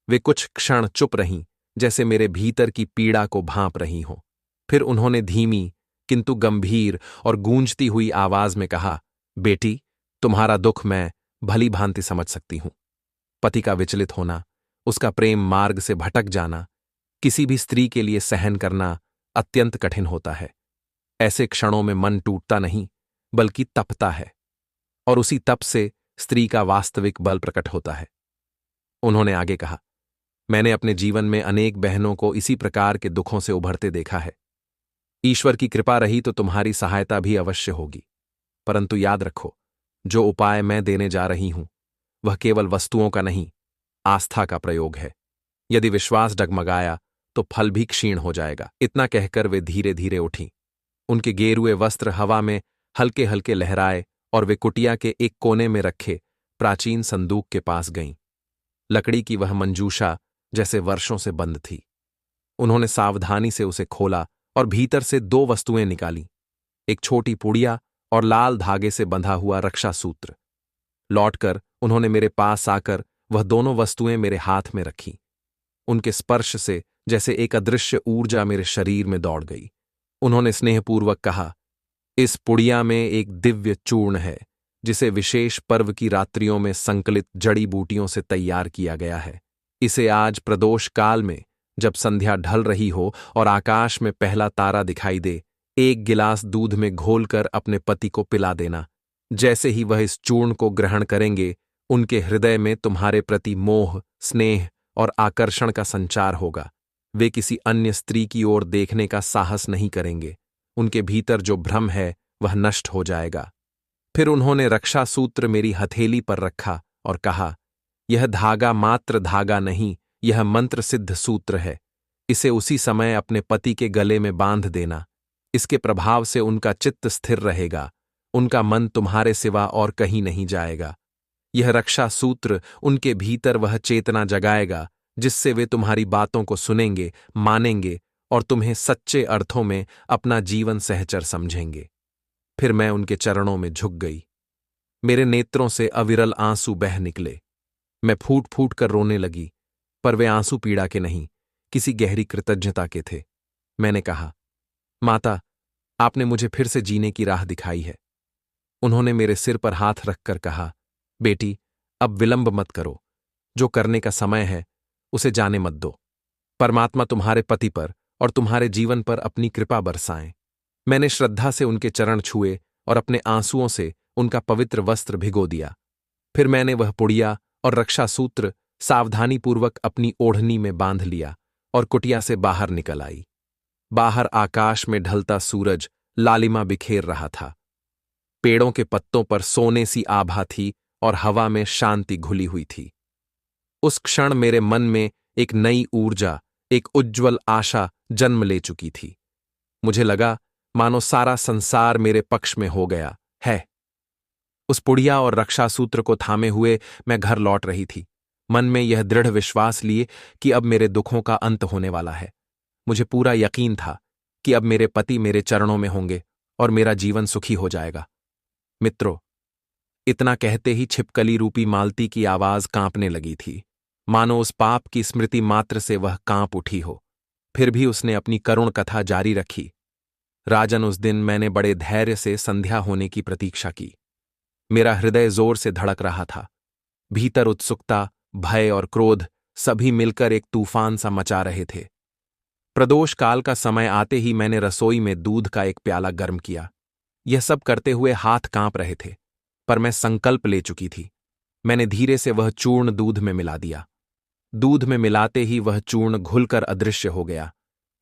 वे कुछ क्षण चुप रहीं, जैसे मेरे भीतर की पीड़ा को भांप रही हों। फिर उन्होंने धीमी किंतु गंभीर और गूंजती हुई आवाज में कहा, बेटी, तुम्हारा दुख मैं भली भांति समझ सकती हूं। पति का विचलित होना, उसका प्रेम मार्ग से भटक जाना किसी भी स्त्री के लिए सहन करना अत्यंत कठिन होता है। ऐसे क्षणों में मन टूटता नहीं बल्कि तपता है और उसी तप से स्त्री का वास्तविक बल प्रकट होता है। उन्होंने आगे कहा, मैंने अपने जीवन में अनेक बहनों को इसी प्रकार के दुखों से उभरते देखा है। ईश्वर की कृपा रही तो तुम्हारी सहायता भी अवश्य होगी। परंतु याद रखो, जो उपाय मैं देने जा रही हूं वह केवल वस्तुओं का नहीं, आस्था का प्रयोग है। यदि विश्वास डगमगाया तो फल भी क्षीण हो जाएगा। इतना कहकर वे धीरे धीरे उठीं। उनके गेरुए वस्त्र हवा में हल्के हल्के लहराए और वे कुटिया के एक कोने में रखे प्राचीन संदूक के पास गईं। लकड़ी की वह मंजूषा जैसे वर्षों से बंद थी। उन्होंने सावधानी से उसे खोला और भीतर से 2 वस्तुएं निकालीं, एक छोटी पुड़िया और लाल धागे से बंधा हुआ रक्षा सूत्र। लौटकर उन्होंने मेरे पास आकर वह दोनों वस्तुएं मेरे हाथ में रखीं। उनके स्पर्श से जैसे एक अदृश्य ऊर्जा मेरे शरीर में दौड़ गई। उन्होंने स्नेहपूर्वक कहा, इस पुड़िया में एक दिव्य चूर्ण है जिसे विशेष पर्व की रात्रियों में संकलित जड़ी बूटियों से तैयार किया गया है। इसे आज प्रदोष काल में जब संध्या ढल रही हो और आकाश में पहला तारा दिखाई दे, 1 गिलास दूध में घोलकर अपने पति को पिला देना। जैसे ही वह इस चूर्ण को ग्रहण करेंगे, उनके हृदय में तुम्हारे प्रति मोह, स्नेह और आकर्षण का संचार होगा। वे किसी अन्य स्त्री की ओर देखने का साहस नहीं करेंगे। उनके भीतर जो भ्रम है वह नष्ट हो जाएगा। फिर उन्होंने रक्षा सूत्र मेरी हथेली पर रखा और कहा, यह धागा मात्र धागा नहीं, यह मंत्र सिद्ध सूत्र है। इसे उसी समय अपने पति के गले में बांध देना। इसके प्रभाव से उनका चित्त स्थिर रहेगा, उनका मन तुम्हारे सिवा और कहीं नहीं जाएगा। यह रक्षा सूत्र उनके भीतर वह चेतना जगाएगा जिससे वे तुम्हारी बातों को सुनेंगे, मानेंगे और तुम्हें सच्चे अर्थों में अपना जीवन सहचर समझेंगे। फिर मैं उनके चरणों में झुक गई। मेरे नेत्रों से अविरल आंसू बह निकले। मैं फूट फूट कर रोने लगी, पर वे आंसू पीड़ा के नहीं, किसी गहरी कृतज्ञता के थे। मैंने कहा, माता, आपने मुझे फिर से जीने की राह दिखाई है। उन्होंने मेरे सिर पर हाथ रखकर कहा, बेटी, अब विलंब मत करो। जो करने का समय है उसे जाने मत दो। परमात्मा तुम्हारे पति पर और तुम्हारे जीवन पर अपनी कृपा बरसाएं। मैंने श्रद्धा से उनके चरण छुए और अपने आंसुओं से उनका पवित्र वस्त्र भिगो दिया। फिर मैंने वह पुड़िया और रक्षा सूत्र सावधानीपूर्वक अपनी ओढ़नी में बांध लिया और कुटिया से बाहर निकल आई। बाहर आकाश में ढलता सूरज लालिमा बिखेर रहा था। पेड़ों के पत्तों पर सोने सी आभा थी और हवा में शांति घुली हुई थी। उस क्षण मेरे मन में एक नई ऊर्जा, एक उज्ज्वल आशा जन्म ले चुकी थी। मुझे लगा मानो सारा संसार मेरे पक्ष में हो गया है। उस पुड़िया और रक्षा सूत्र को थामे हुए मैं घर लौट रही थी, मन में यह दृढ़ विश्वास लिए कि अब मेरे दुखों का अंत होने वाला है। मुझे पूरा यकीन था कि अब मेरे पति मेरे चरणों में होंगे और मेरा जीवन सुखी हो जाएगा। मित्रों, इतना कहते ही छिपकली रूपी मालती की आवाज कांपने लगी थी, मानो उस पाप की स्मृति मात्र से वह कांप उठी हो। फिर भी उसने अपनी करुण कथा जारी रखी। राजन, उस दिन मैंने बड़े धैर्य से संध्या होने की प्रतीक्षा की। मेरा हृदय जोर से धड़क रहा था। भीतर उत्सुकता, भय और क्रोध सभी मिलकर एक तूफान सा मचा रहे थे। प्रदोष काल का समय आते ही मैंने रसोई में दूध का एक प्याला गर्म किया। यह सब करते हुए हाथ कांप रहे थे, पर मैं संकल्प ले चुकी थी। मैंने धीरे से वह चूर्ण दूध में मिला दिया। दूध में मिलाते ही वह चूर्ण घुलकर अदृश्य हो गया,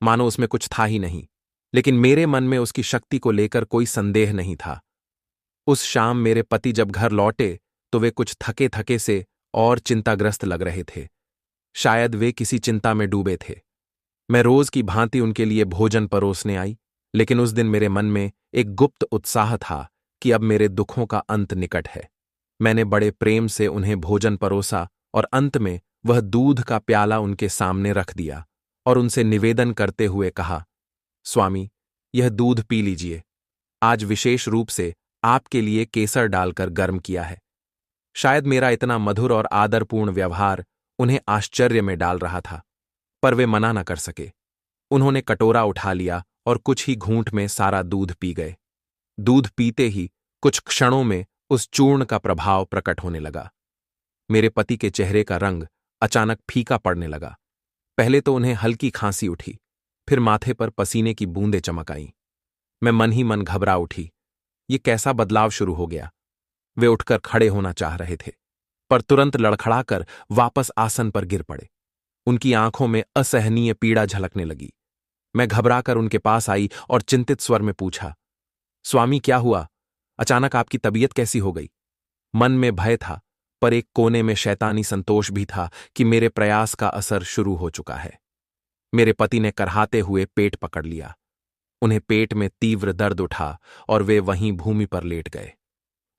मानो उसमें कुछ था ही नहीं। लेकिन मेरे मन में उसकी शक्ति को लेकर कोई संदेह नहीं था। उस शाम मेरे पति जब घर लौटे तो वे कुछ थके थके से और चिंताग्रस्त लग रहे थे। शायद वे किसी चिंता में डूबे थे। मैं रोज की भांति उनके लिए भोजन परोसने आई, लेकिन उस दिन मेरे मन में एक गुप्त उत्साह था कि अब मेरे दुखों का अंत निकट है। मैंने बड़े प्रेम से उन्हें भोजन परोसा और अंत में वह दूध का प्याला उनके सामने रख दिया और उनसे निवेदन करते हुए कहा, स्वामी, यह दूध पी लीजिए। आज विशेष रूप से आपके लिए केसर डालकर गर्म किया है। शायद मेरा इतना मधुर और आदरपूर्ण व्यवहार उन्हें आश्चर्य में डाल रहा था, पर वे मना न कर सके। उन्होंने कटोरा उठा लिया और कुछ ही घूंट में सारा दूध पी गए। दूध पीते ही कुछ क्षणों में उस चूर्ण का प्रभाव प्रकट होने लगा। मेरे पति के चेहरे का रंग अचानक फीका पड़ने लगा। पहले तो उन्हें हल्की खांसी उठी, फिर माथे पर पसीने की बूंदें चमक आईं। मैं मन ही मन घबरा उठी। ये कैसा बदलाव शुरू हो गया? वे उठकर खड़े होना चाह रहे थे, पर तुरंत लड़खड़ाकर वापस आसन पर गिर पड़े। उनकी आंखों में असहनीय पीड़ा झलकने लगी। मैं घबराकर उनके पास आई और चिंतित स्वर में पूछा, स्वामी, क्या हुआ? अचानक आपकी तबीयत कैसी हो गई? मन में भय था, पर एक कोने में शैतानी संतोष भी था कि मेरे प्रयास का असर शुरू हो चुका है। मेरे पति ने करहाते हुए पेट पकड़ लिया। उन्हें पेट में तीव्र दर्द उठा और वे वहीं भूमि पर लेट गए।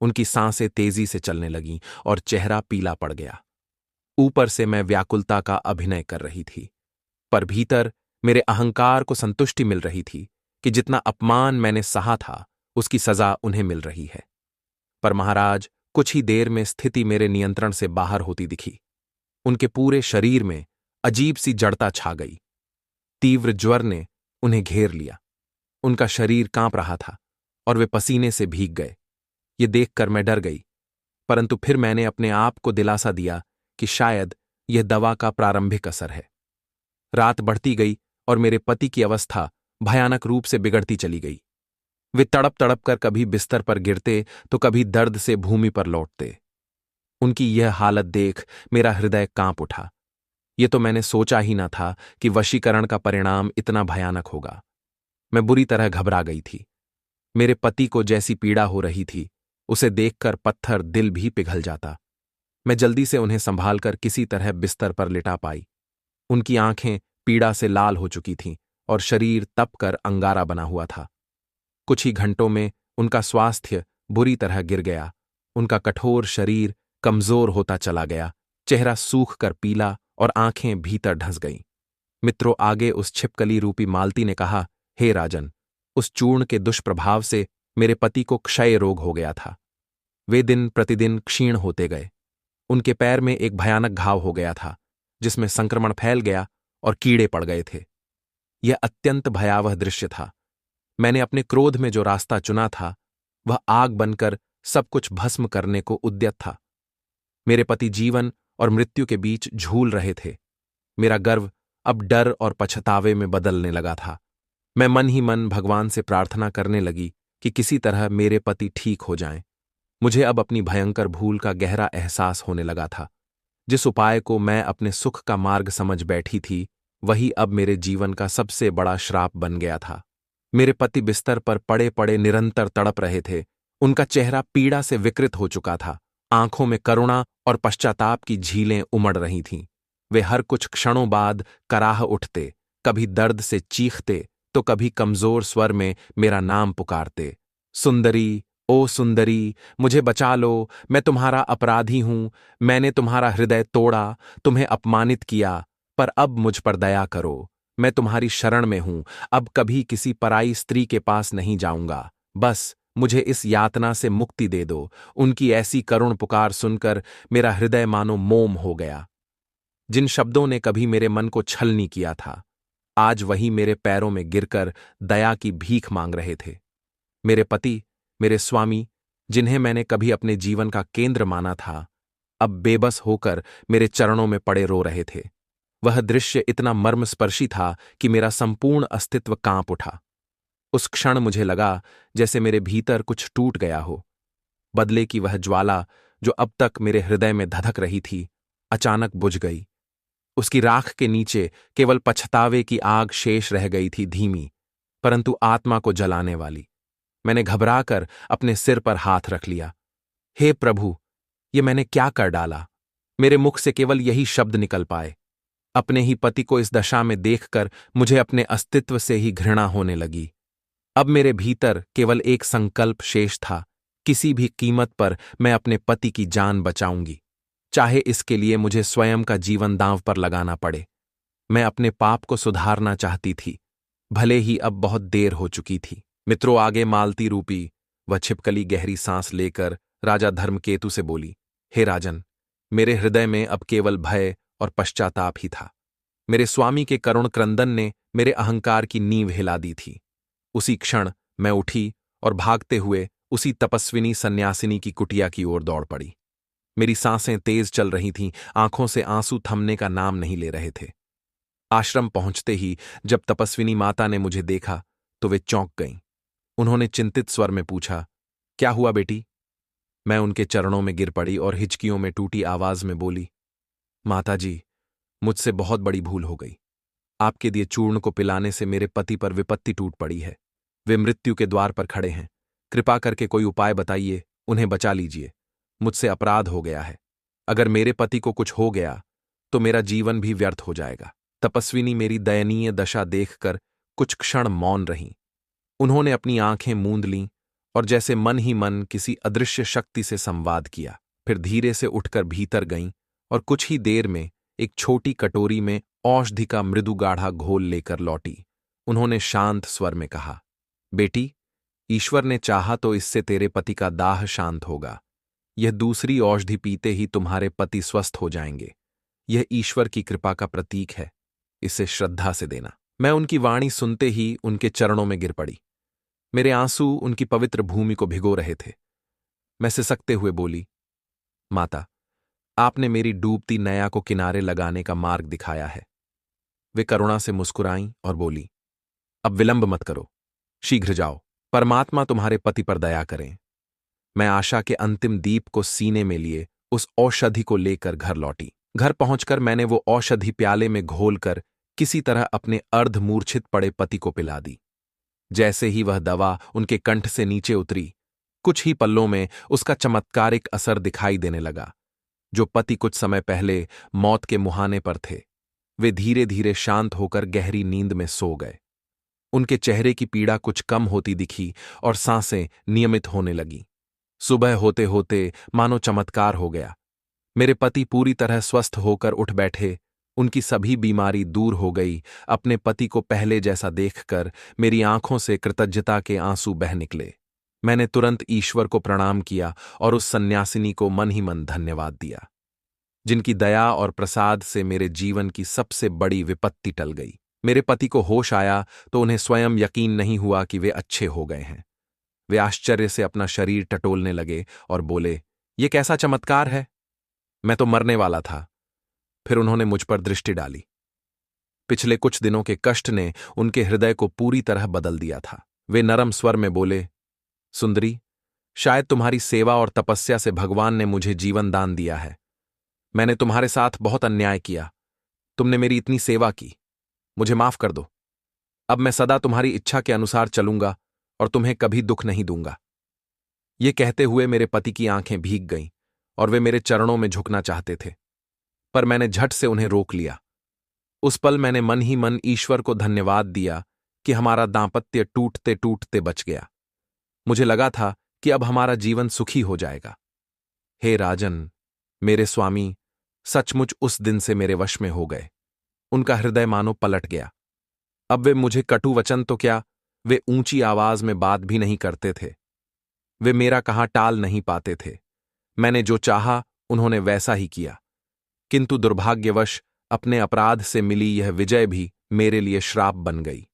उनकी सांसें तेजी से चलने लगीं और चेहरा पीला पड़ गया। ऊपर से मैं व्याकुलता का अभिनय कर रही थी, पर भीतर मेरे अहंकार को संतुष्टि मिल रही थी कि जितना अपमान मैंने सहा था उसकी सजा उन्हें मिल रही है। पर महाराज, कुछ ही देर में स्थिति मेरे नियंत्रण से बाहर होती दिखी। उनके पूरे शरीर में अजीब सी जड़ता छा गई। तीव्र ज्वर ने उन्हें घेर लिया। उनका शरीर कांप रहा था और वे पसीने से भीग गए। ये देखकर मैं डर गई, परंतु फिर मैंने अपने आप को दिलासा दिया कि शायद यह दवा का प्रारंभिक असर है। रात बढ़ती गई और मेरे पति की अवस्था भयानक रूप से बिगड़ती चली गई। वे तड़प तड़प कर कभी बिस्तर पर गिरते तो कभी दर्द से भूमि पर लौटते। उनकी यह हालत देख मेरा हृदय कांप उठा। ये तो मैंने सोचा ही न था कि वशीकरण का परिणाम इतना भयानक होगा। मैं बुरी तरह घबरा गई थी। मेरे पति को जैसी पीड़ा हो रही थी उसे देखकर पत्थर दिल भी पिघल जाता। मैं जल्दी से उन्हें संभालकर किसी तरह बिस्तर पर लिटा पाई। उनकी आंखें पीड़ा से लाल हो चुकी थीं और शरीर तपकर अंगारा बना हुआ था। कुछ ही घंटों में उनका स्वास्थ्य बुरी तरह गिर गया। उनका कठोर शरीर कमजोर होता चला गया, चेहरा सूख कर पीला और आंखें भीतर ढंस गईं। मित्रों, आगे उस छिपकली रूपी मालती ने कहा, हे राजन, उस चूर्ण के दुष्प्रभाव से मेरे पति को क्षय रोग हो गया था। वे दिन प्रतिदिन क्षीण होते गए। उनके पैर में एक भयानक घाव हो गया था जिसमें संक्रमण फैल गया और कीड़े पड़ गए थे। यह अत्यंत भयावह दृश्य था। मैंने अपने क्रोध में जो रास्ता चुना था वह आग बनकर सब कुछ भस्म करने को उद्यत था। मेरे पति जीवन और मृत्यु के बीच झूल रहे थे। मेरा गर्व अब डर और पछतावे में बदलने लगा था। मैं मन ही मन भगवान से प्रार्थना करने लगी कि किसी तरह मेरे पति ठीक हो जाएं। मुझे अब अपनी भयंकर भूल का गहरा एहसास होने लगा था। जिस उपाय को मैं अपने सुख का मार्ग समझ बैठी थी वही अब मेरे जीवन का सबसे बड़ा श्राप बन गया था। मेरे पति बिस्तर पर पड़े पड़े निरंतर तड़प रहे थे। उनका चेहरा पीड़ा से विकृत हो चुका था। आंखों में करुणा और पश्चाताप की झीलें उमड़ रही थीं। वे हर कुछ क्षणों बाद कराह उठते, कभी दर्द से चीखते तो कभी कमजोर स्वर में मेरा नाम पुकारते, सुंदरी, ओ सुंदरी, मुझे बचा लो, मैं तुम्हारा अपराधी हूं, मैंने तुम्हारा हृदय तोड़ा, तुम्हें अपमानित किया, पर अब मुझ पर दया करो, मैं तुम्हारी शरण में हूं, अब कभी किसी पराई स्त्री के पास नहीं जाऊंगा, बस मुझे इस यातना से मुक्ति दे दो। उनकी ऐसी करुण पुकार सुनकर मेरा हृदय मानो मोम हो गया। जिन शब्दों ने कभी मेरे मन को छलनी किया था, आज वही मेरे पैरों में गिरकर दया की भीख मांग रहे थे। मेरे पति, मेरे स्वामी, जिन्हें मैंने कभी अपने जीवन का केंद्र माना था, अब बेबस होकर मेरे चरणों में पड़े रो रहे थे। वह दृश्य इतना मर्मस्पर्शी था कि मेरा संपूर्ण अस्तित्व कांप उठा। उस क्षण मुझे लगा जैसे मेरे भीतर कुछ टूट गया हो। बदले की वह ज्वाला जो अब तक मेरे हृदय में धधक रही थी, अचानक बुझ गई। उसकी राख के नीचे केवल पछतावे की आग शेष रह गई थी, धीमी परंतु आत्मा को जलाने वाली। मैंने घबराकर अपने सिर पर हाथ रख लिया। हे प्रभु, ये मैंने क्या कर डाला? मेरे मुख से केवल यही शब्द निकल पाए। अपने ही पति को इस दशा में देखकर मुझे अपने अस्तित्व से ही घृणा होने लगी। अब मेरे भीतर केवल एक संकल्प शेष था, किसी भी कीमत पर मैं अपने पति की जान बचाऊंगी, चाहे इसके लिए मुझे स्वयं का जीवन दांव पर लगाना पड़े। मैं अपने पाप को सुधारना चाहती थी, भले ही अब बहुत देर हो चुकी थी। मित्रों, आगे मालती रूपी वह छिपकली गहरी सांस लेकर राजा धर्मकेतु से बोली, हे राजन, मेरे हृदय में अब केवल भय और पश्चाताप ही था। मेरे स्वामी के करुण क्रंदन ने मेरे अहंकार की नींव हिला दी थी। उसी क्षण मैं उठी और भागते हुए उसी तपस्विनी सन्यासिनी की कुटिया की ओर दौड़ पड़ी। मेरी सांसें तेज चल रही थीं, आंखों से आंसू थमने का नाम नहीं ले रहे थे। आश्रम पहुंचते ही जब तपस्विनी माता ने मुझे देखा तो वे चौंक गईं। उन्होंने चिंतित स्वर में पूछा, क्या हुआ बेटी? मैं उनके चरणों में गिर पड़ी और हिचकियों में टूटी आवाज में बोली, माताजी, मुझसे बहुत बड़ी भूल हो गई। आपके दिए चूर्ण को पिलाने से मेरे पति पर विपत्ति टूट पड़ी है। वे मृत्यु के द्वार पर खड़े हैं। कृपा करके कोई उपाय बताइए, उन्हें बचा लीजिए। मुझसे अपराध हो गया है। अगर मेरे पति को कुछ हो गया तो मेरा जीवन भी व्यर्थ हो जाएगा। तपस्विनी मेरी दयनीय दशा देखकर कुछ क्षण मौन रहीं, उन्होंने अपनी आंखें मूंद लीं और जैसे मन ही मन किसी अदृश्य शक्ति से संवाद किया। फिर धीरे से उठकर भीतर गईं और कुछ ही देर में एक छोटी कटोरी में औषधि का मृदु गाढ़ा घोल लेकर लौटी। उन्होंने शांत स्वर में कहा, बेटी, ईश्वर ने चाहा तो इससे तेरे पति का दाह शांत होगा। यह दूसरी औषधि पीते ही तुम्हारे पति स्वस्थ हो जाएंगे। यह ईश्वर की कृपा का प्रतीक है, इसे श्रद्धा से देना। मैं उनकी वाणी सुनते ही उनके चरणों में गिर पड़ी। मेरे आंसू उनकी पवित्र भूमि को भिगो रहे थे। मैं सिसकते हुए बोली, माता, आपने मेरी डूबती नैया को किनारे लगाने का मार्ग दिखाया है। वे करुणा से मुस्कुराईं और बोली, अब विलंब मत करो, शीघ्र जाओ, परमात्मा तुम्हारे पति पर दया करें। मैं आशा के अंतिम दीप को सीने में लिए उस औषधि को लेकर घर लौटी। घर पहुंचकर मैंने वो औषधि प्याले में घोलकर किसी तरह अपने अर्धमूर्छित पड़े पति को पिला दी। जैसे ही वह दवा उनके कंठ से नीचे उतरी, कुछ ही पल्लों में उसका चमत्कारिक असर दिखाई देने लगा। जो पति कुछ समय पहले मौत के मुहाने पर थे, वे धीरे धीरे शांत होकर गहरी नींद में सो गए। उनके चेहरे की पीड़ा कुछ कम होती दिखी और सांसें नियमित होने लगीं। सुबह होते होते मानो चमत्कार हो गया। मेरे पति पूरी तरह स्वस्थ होकर उठ बैठे। उनकी सभी बीमारी दूर हो गई। अपने पति को पहले जैसा देखकर मेरी आंखों से कृतज्ञता के आंसू बह निकले। मैंने तुरंत ईश्वर को प्रणाम किया और उस सन्यासिनी को मन ही मन धन्यवाद दिया, जिनकी दया और प्रसाद से मेरे जीवन की सबसे बड़ी विपत्ति टल गई। मेरे पति को होश आया तो उन्हें स्वयं यकीन नहीं हुआ कि वे अच्छे हो गए हैं। वे आश्चर्य से अपना शरीर टटोलने लगे और बोले, ये कैसा चमत्कार है, मैं तो मरने वाला था। फिर उन्होंने मुझ पर दृष्टि डाली। पिछले कुछ दिनों के कष्ट ने उनके हृदय को पूरी तरह बदल दिया था। वे नरम स्वर में बोले, सुंदरी, शायद तुम्हारी सेवा और तपस्या से भगवान ने मुझे जीवन दान दिया है। मैंने तुम्हारे साथ बहुत अन्याय किया। तुमने मेरी इतनी सेवा की, मुझे माफ कर दो। अब मैं सदा तुम्हारी इच्छा के अनुसार चलूंगा और तुम्हें कभी दुख नहीं दूंगा। ये कहते हुए मेरे पति की आंखें भीग गईं और वे मेरे चरणों में झुकना चाहते थे, पर मैंने झट से उन्हें रोक लिया। उस पल मैंने मन ही मन ईश्वर को धन्यवाद दिया कि हमारा दांपत्य टूटते टूटते बच गया। मुझे लगा था कि अब हमारा जीवन सुखी हो जाएगा। हे राजन, मेरे स्वामी सचमुच उस दिन से मेरे वश में हो गए। उनका हृदय मानो पलट गया। अब वे मुझे कटु वचन तो क्या, वे ऊंची आवाज में बात भी नहीं करते थे। वे मेरा कहा टाल नहीं पाते थे। मैंने जो चाहा उन्होंने वैसा ही किया, किंतु दुर्भाग्यवश अपने अपराध से मिली यह विजय भी मेरे लिए श्राप बन गई।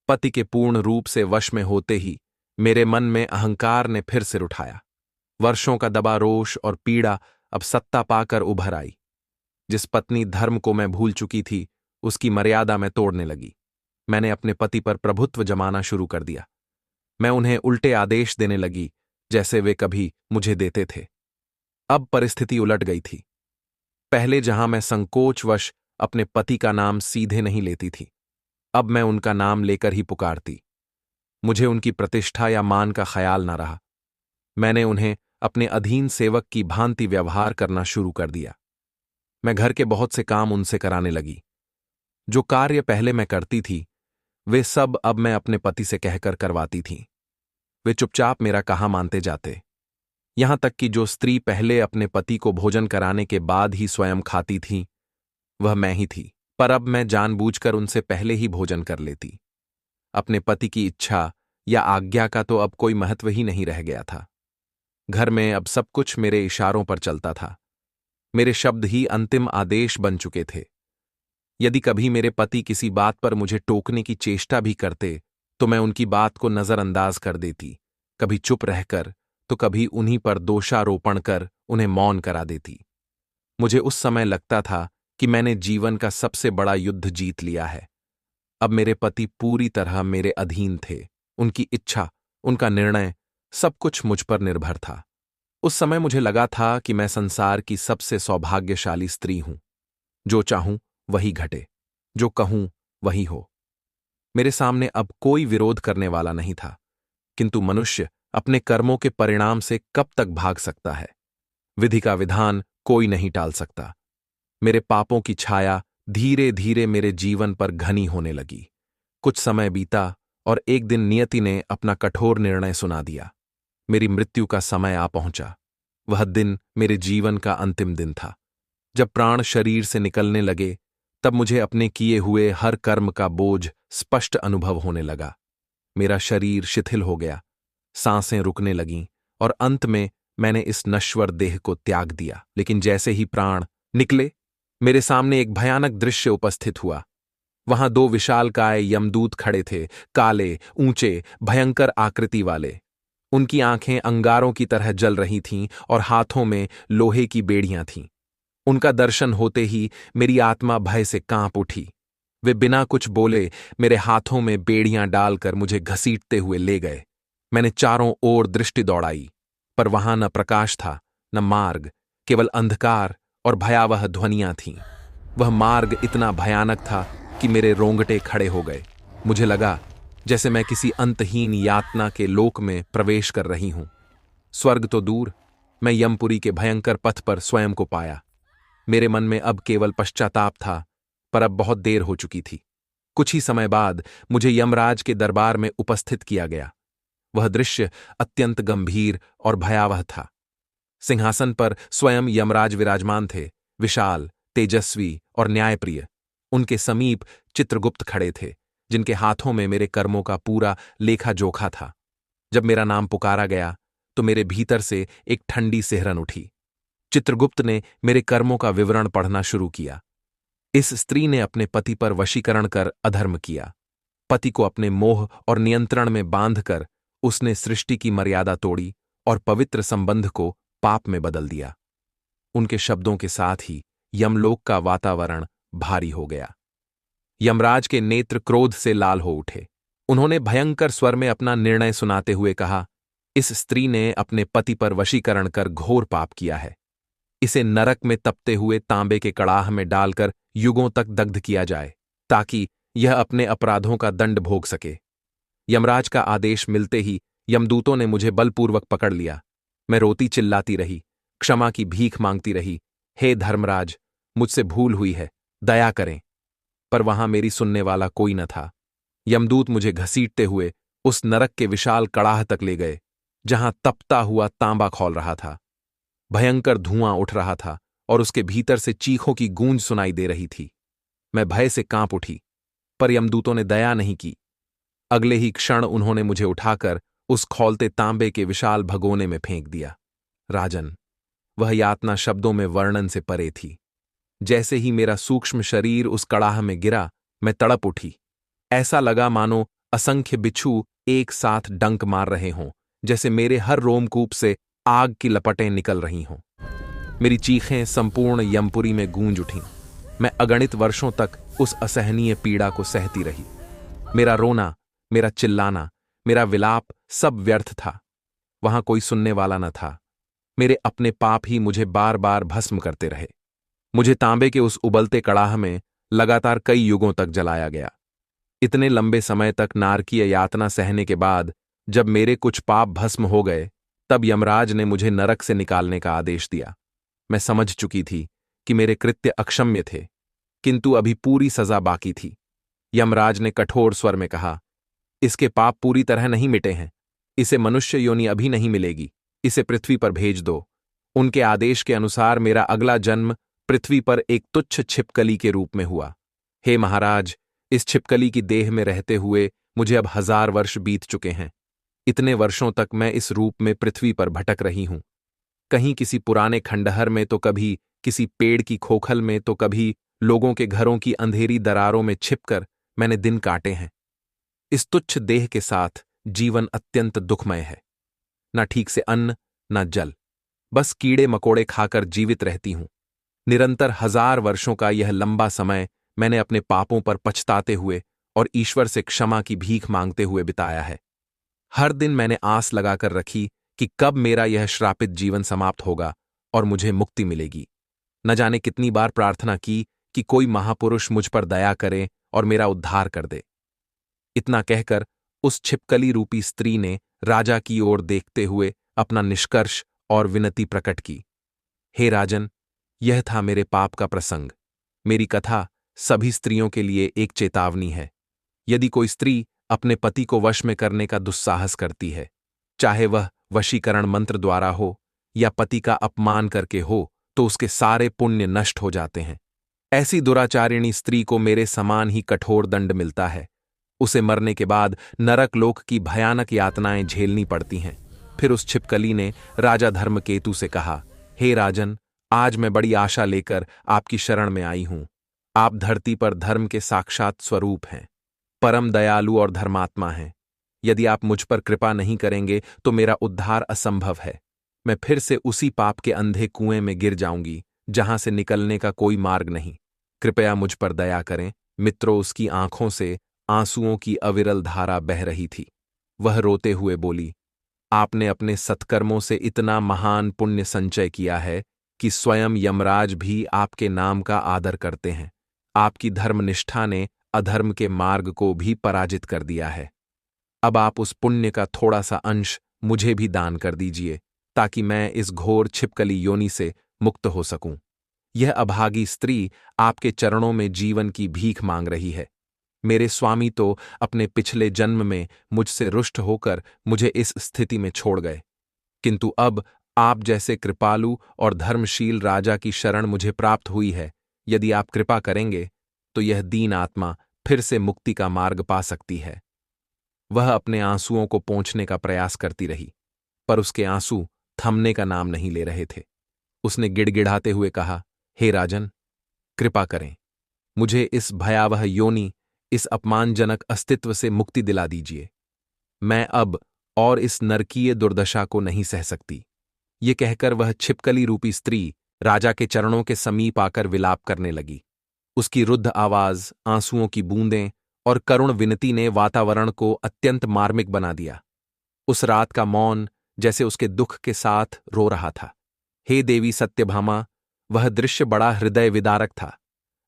पति के पूर्ण रूप से वश में होते ही मेरे मन में अहंकार ने फिर सिर उठाया। वर्षों का दबा रोष और पीड़ा अब सत्ता पाकर उभर आई। जिस पत्नी धर्म को मैं भूल चुकी थी, उसकी मर्यादा मैं तोड़ने लगी। मैंने अपने पति पर प्रभुत्व जमाना शुरू कर दिया। मैं उन्हें उल्टे आदेश देने लगी जैसे वे कभी मुझे देते थे। अब परिस्थिति उलट गई थी। पहले जहां मैं संकोचवश अपने पति का नाम सीधे नहीं लेती थी, अब मैं उनका नाम लेकर ही पुकारती। मुझे उनकी प्रतिष्ठा या मान का ख्याल न रहा। मैंने उन्हें अपने अधीन सेवक की भांति व्यवहार करना शुरू कर दिया। मैं घर के बहुत से काम उनसे कराने लगी। जो कार्य पहले मैं करती थी, वे सब अब मैं अपने पति से कहकर करवाती थी। वे चुपचाप मेरा कहा मानते जाते। यहां तक कि जो स्त्री पहले अपने पति को भोजन कराने के बाद ही स्वयं खाती थी, वह मैं ही थी। पर अब मैं जानबूझकर उनसे पहले ही भोजन कर लेती। अपने पति की इच्छा या आज्ञा का तो अब कोई महत्व ही नहीं रह गया था। घर में अब सब कुछ मेरे इशारों पर चलता था। मेरे शब्द ही अंतिम आदेश बन चुके थे। यदि कभी मेरे पति किसी बात पर मुझे टोकने की चेष्टा भी करते, तो मैं उनकी बात को नजरअंदाज कर देती। कभी चुप रहकर तो कभी उन्हीं पर दोषारोपण कर उन्हें मौन करा देती। मुझे उस समय लगता था कि मैंने जीवन का सबसे बड़ा युद्ध जीत लिया है। अब मेरे पति पूरी तरह मेरे अधीन थे। उनकी इच्छा, उनका निर्णय, सब कुछ मुझ पर निर्भर था। उस समय मुझे लगा था कि मैं संसार की सबसे सौभाग्यशाली स्त्री हूं। जो चाहूं वही घटे, जो कहूं वही हो। मेरे सामने अब कोई विरोध करने वाला नहीं था। किंतु मनुष्य अपने कर्मों के परिणाम से कब तक भाग सकता है? विधि का विधान कोई नहीं टाल सकता। मेरे पापों की छाया धीरे धीरे मेरे जीवन पर घनी होने लगी। कुछ समय बीता और एक दिन नियति ने अपना कठोर निर्णय सुना दिया। मेरी मृत्यु का समय आ पहुंचा। वह दिन मेरे जीवन का अंतिम दिन था। जब प्राण शरीर से निकलने लगे तब मुझे अपने किए हुए हर कर्म का बोझ स्पष्ट अनुभव होने लगा। मेरा शरीर शिथिल हो गया, सांसें रुकने लगीं और अंत में मैंने इस नश्वर देह को त्याग दिया। लेकिन जैसे ही प्राण निकले, मेरे सामने एक भयानक दृश्य उपस्थित हुआ। वहां दो विशालकाय यमदूत खड़े थे, काले, ऊंचे, भयंकर आकृति वाले। उनकी आंखें अंगारों की तरह जल रही थीं और हाथों में लोहे की बेड़ियां थीं। उनका दर्शन होते ही मेरी आत्मा भय से कांप उठी। वे बिना कुछ बोले मेरे हाथों में बेड़ियां डालकर मुझे घसीटते हुए ले गए। मैंने चारों ओर दृष्टि दौड़ाई, पर वहां न प्रकाश था, न मार्ग, केवल अंधकार और भयावह ध्वनियां थीं। वह मार्ग इतना भयानक था कि मेरे रोंगटे खड़े हो गए। मुझे लगा जैसे मैं किसी अंतहीन यातना के लोक में प्रवेश कर रही हूं। स्वर्ग तो दूर, मैं यमपुरी के भयंकर पथ पर स्वयं को पाया। मेरे मन में अब केवल पश्चाताप था, पर अब बहुत देर हो चुकी थी। कुछ ही समय बाद मुझे यमराज के दरबार में उपस्थित किया गया। वह दृश्य अत्यंत गंभीर और भयावह था। सिंहासन पर स्वयं यमराज विराजमान थे, विशाल, तेजस्वी और न्यायप्रिय। उनके समीप चित्रगुप्त खड़े थे, जिनके हाथों में मेरे कर्मों का पूरा लेखा जोखा था। जब मेरा नाम पुकारा गया तो मेरे भीतर से एक ठंडी सिहरन उठी। चित्रगुप्त ने मेरे कर्मों का विवरण पढ़ना शुरू किया। इस स्त्री ने अपने पति पर वशीकरण कर अधर्म किया। पति को अपने मोह और नियंत्रण में बांधकर उसने सृष्टि की मर्यादा तोड़ी और पवित्र संबंध को पाप में बदल दिया। उनके शब्दों के साथ ही यमलोक का वातावरण भारी हो गया। यमराज के नेत्र क्रोध से लाल हो उठे। उन्होंने भयंकर स्वर में अपना निर्णय सुनाते हुए कहा, इस स्त्री ने अपने पति पर वशीकरण कर घोर पाप किया है। इसे नरक में तपते हुए तांबे के कड़ाह में डालकर युगों तक दग्ध किया जाए, ताकि यह अपने अपराधों का दंड भोग सके। यमराज का आदेश मिलते ही यमदूतों ने मुझे बलपूर्वक पकड़ लिया। मैं रोती चिल्लाती रही, क्षमा की भीख मांगती रही। हे धर्मराज, मुझसे भूल हुई है, दया करें। पर वहां मेरी सुनने वाला कोई न था। यमदूत मुझे घसीटते हुए उस नरक के विशाल कड़ाह तक ले गए, जहां तपता हुआ तांबा खौल रहा था। भयंकर धुआं उठ रहा था और उसके भीतर से चीखों की गूंज सुनाई दे रही थी। मैं भय से कांप उठी, पर यमदूतों ने दया नहीं की। अगले ही क्षण उन्होंने मुझे उठाकर उस खौलते तांबे के विशाल भगोने में फेंक दिया। राजन, वह यातना शब्दों में वर्णन से परे थी। जैसे ही मेरा सूक्ष्म शरीर उस कड़ाह में गिरा, मैं तड़प उठी। ऐसा लगा मानो असंख्य बिच्छू एक साथ डंक मार रहे हों, जैसे मेरे हर रोमकूप से आग की लपटें निकल रही हों। मेरी चीखें संपूर्ण यमपुरी में गूंज उठीं। मैं अगणित वर्षों तक उस असहनीय पीड़ा को सहती रही। मेरा रोना, मेरा चिल्लाना, मेरा विलाप सब व्यर्थ था। वहां कोई सुनने वाला न था। मेरे अपने पाप ही मुझे बार बार भस्म करते रहे। मुझे तांबे के उस उबलते कड़ाह में लगातार कई युगों तक जलाया गया। इतने लंबे समय तक नारकीय यातना सहने के बाद जब मेरे कुछ पाप भस्म हो गए, तब यमराज ने मुझे नरक से निकालने का आदेश दिया। मैं समझ चुकी थी कि मेरे कृत्य अक्षम्य थे, किंतु अभी पूरी सजा बाकी थी। यमराज ने कठोर स्वर में कहा, इसके पाप पूरी तरह नहीं मिटे हैं। इसे मनुष्य योनि अभी नहीं मिलेगी। इसे पृथ्वी पर भेज दो। उनके आदेश के अनुसार मेरा अगला जन्म पृथ्वी पर एक तुच्छ छिपकली के रूप में हुआ। हे महाराज, इस छिपकली की देह में रहते हुए मुझे अब 1000 वर्ष बीत चुके हैं। इतने वर्षों तक मैं इस रूप में पृथ्वी पर भटक रही हूं। कहीं किसी पुराने खंडहर में, तो कभी किसी पेड़ की खोखल में, तो कभी लोगों के घरों की अंधेरी दरारों में छिपकर मैंने दिन काटे हैं। इस तुच्छ देह के साथ जीवन अत्यंत दुखमय है। न ठीक से अन्न, न जल, बस कीड़े मकोड़े खाकर जीवित रहती हूं। निरंतर 1000 वर्षों का यह लंबा समय मैंने अपने पापों पर पछताते हुए और ईश्वर से क्षमा की भीख मांगते हुए बिताया है। हर दिन मैंने आस लगाकर रखी कि कब मेरा यह श्रापित जीवन समाप्त होगा और मुझे मुक्ति मिलेगी। न जाने कितनी बार प्रार्थना की कि कोई महापुरुष मुझ पर दया करे और मेरा उद्धार कर दे। इतना कहकर उस छिपकली रूपी स्त्री ने राजा की ओर देखते हुए अपना निष्कर्ष और विनती प्रकट की। हे राजन, यह था मेरे पाप का प्रसंग। मेरी कथा सभी स्त्रियों के लिए एक चेतावनी है। यदि कोई स्त्री अपने पति को वश में करने का दुस्साहस करती है, चाहे वह वशीकरण मंत्र द्वारा हो या पति का अपमान करके हो, तो उसके सारे पुण्य नष्ट हो जाते हैं। ऐसी दुराचारिणी स्त्री को मेरे समान ही कठोर दंड मिलता है। उसे मरने के बाद नरक लोक की भयानक यातनाएं झेलनी पड़ती हैं। फिर उस छिपकली ने राजा धर्मकेतु से कहा, हे राजन, आज मैं बड़ी आशा लेकर आपकी शरण में आई हूं। आप धरती पर धर्म के साक्षात स्वरूप हैं, परम दयालु और धर्मात्मा हैं। यदि आप मुझ पर कृपा नहीं करेंगे तो मेरा उद्धार असंभव है। मैं फिर से उसी पाप के अंधे कुएं में गिर जाऊंगी जहां से निकलने का कोई मार्ग नहीं। कृपया मुझ पर दया करें। मित्रों, उसकी आंखों से आंसुओं की अविरल धारा बह रही थी। वह रोते हुए बोली, आपने अपने सत्कर्मों से इतना महान पुण्य संचय किया है कि स्वयं यमराज भी आपके नाम का आदर करते हैं। आपकी धर्मनिष्ठा ने अधर्म के मार्ग को भी पराजित कर दिया है। अब आप उस पुण्य का थोड़ा सा अंश मुझे भी दान कर दीजिए, ताकि मैं इस घोर छिपकली योनि से मुक्त हो सकूं। यह अभागी स्त्री आपके चरणों में जीवन की भीख मांग रही है। मेरे स्वामी तो अपने पिछले जन्म में मुझसे रुष्ट होकर मुझे इस स्थिति में छोड़ गए, किंतु अब आप जैसे कृपालु और धर्मशील राजा की शरण मुझे प्राप्त हुई है। यदि आप कृपा करेंगे तो यह दीन आत्मा फिर से मुक्ति का मार्ग पा सकती है। वह अपने आंसुओं को पोंछने का प्रयास करती रही, पर उसके आंसू थमने का नाम नहीं ले रहे थे। उसने गिड़गिड़ाते हुए कहा, हे राजन, कृपा करें, मुझे इस भयावह योनि, इस अपमानजनक अस्तित्व से मुक्ति दिला दीजिए। मैं अब और इस नरकीय दुर्दशा को नहीं सह सकती। ये कहकर वह छिपकली रूपी स्त्री राजा के चरणों के समीप आकर विलाप करने लगी। उसकी रुद्ध आवाज, आंसुओं की बूंदें और करुण विनती ने वातावरण को अत्यंत मार्मिक बना दिया। उस रात का मौन जैसे उसके दुख के साथ रो रहा था। हे देवी सत्यभामा, वह दृश्य बड़ा हृदय विदारक था।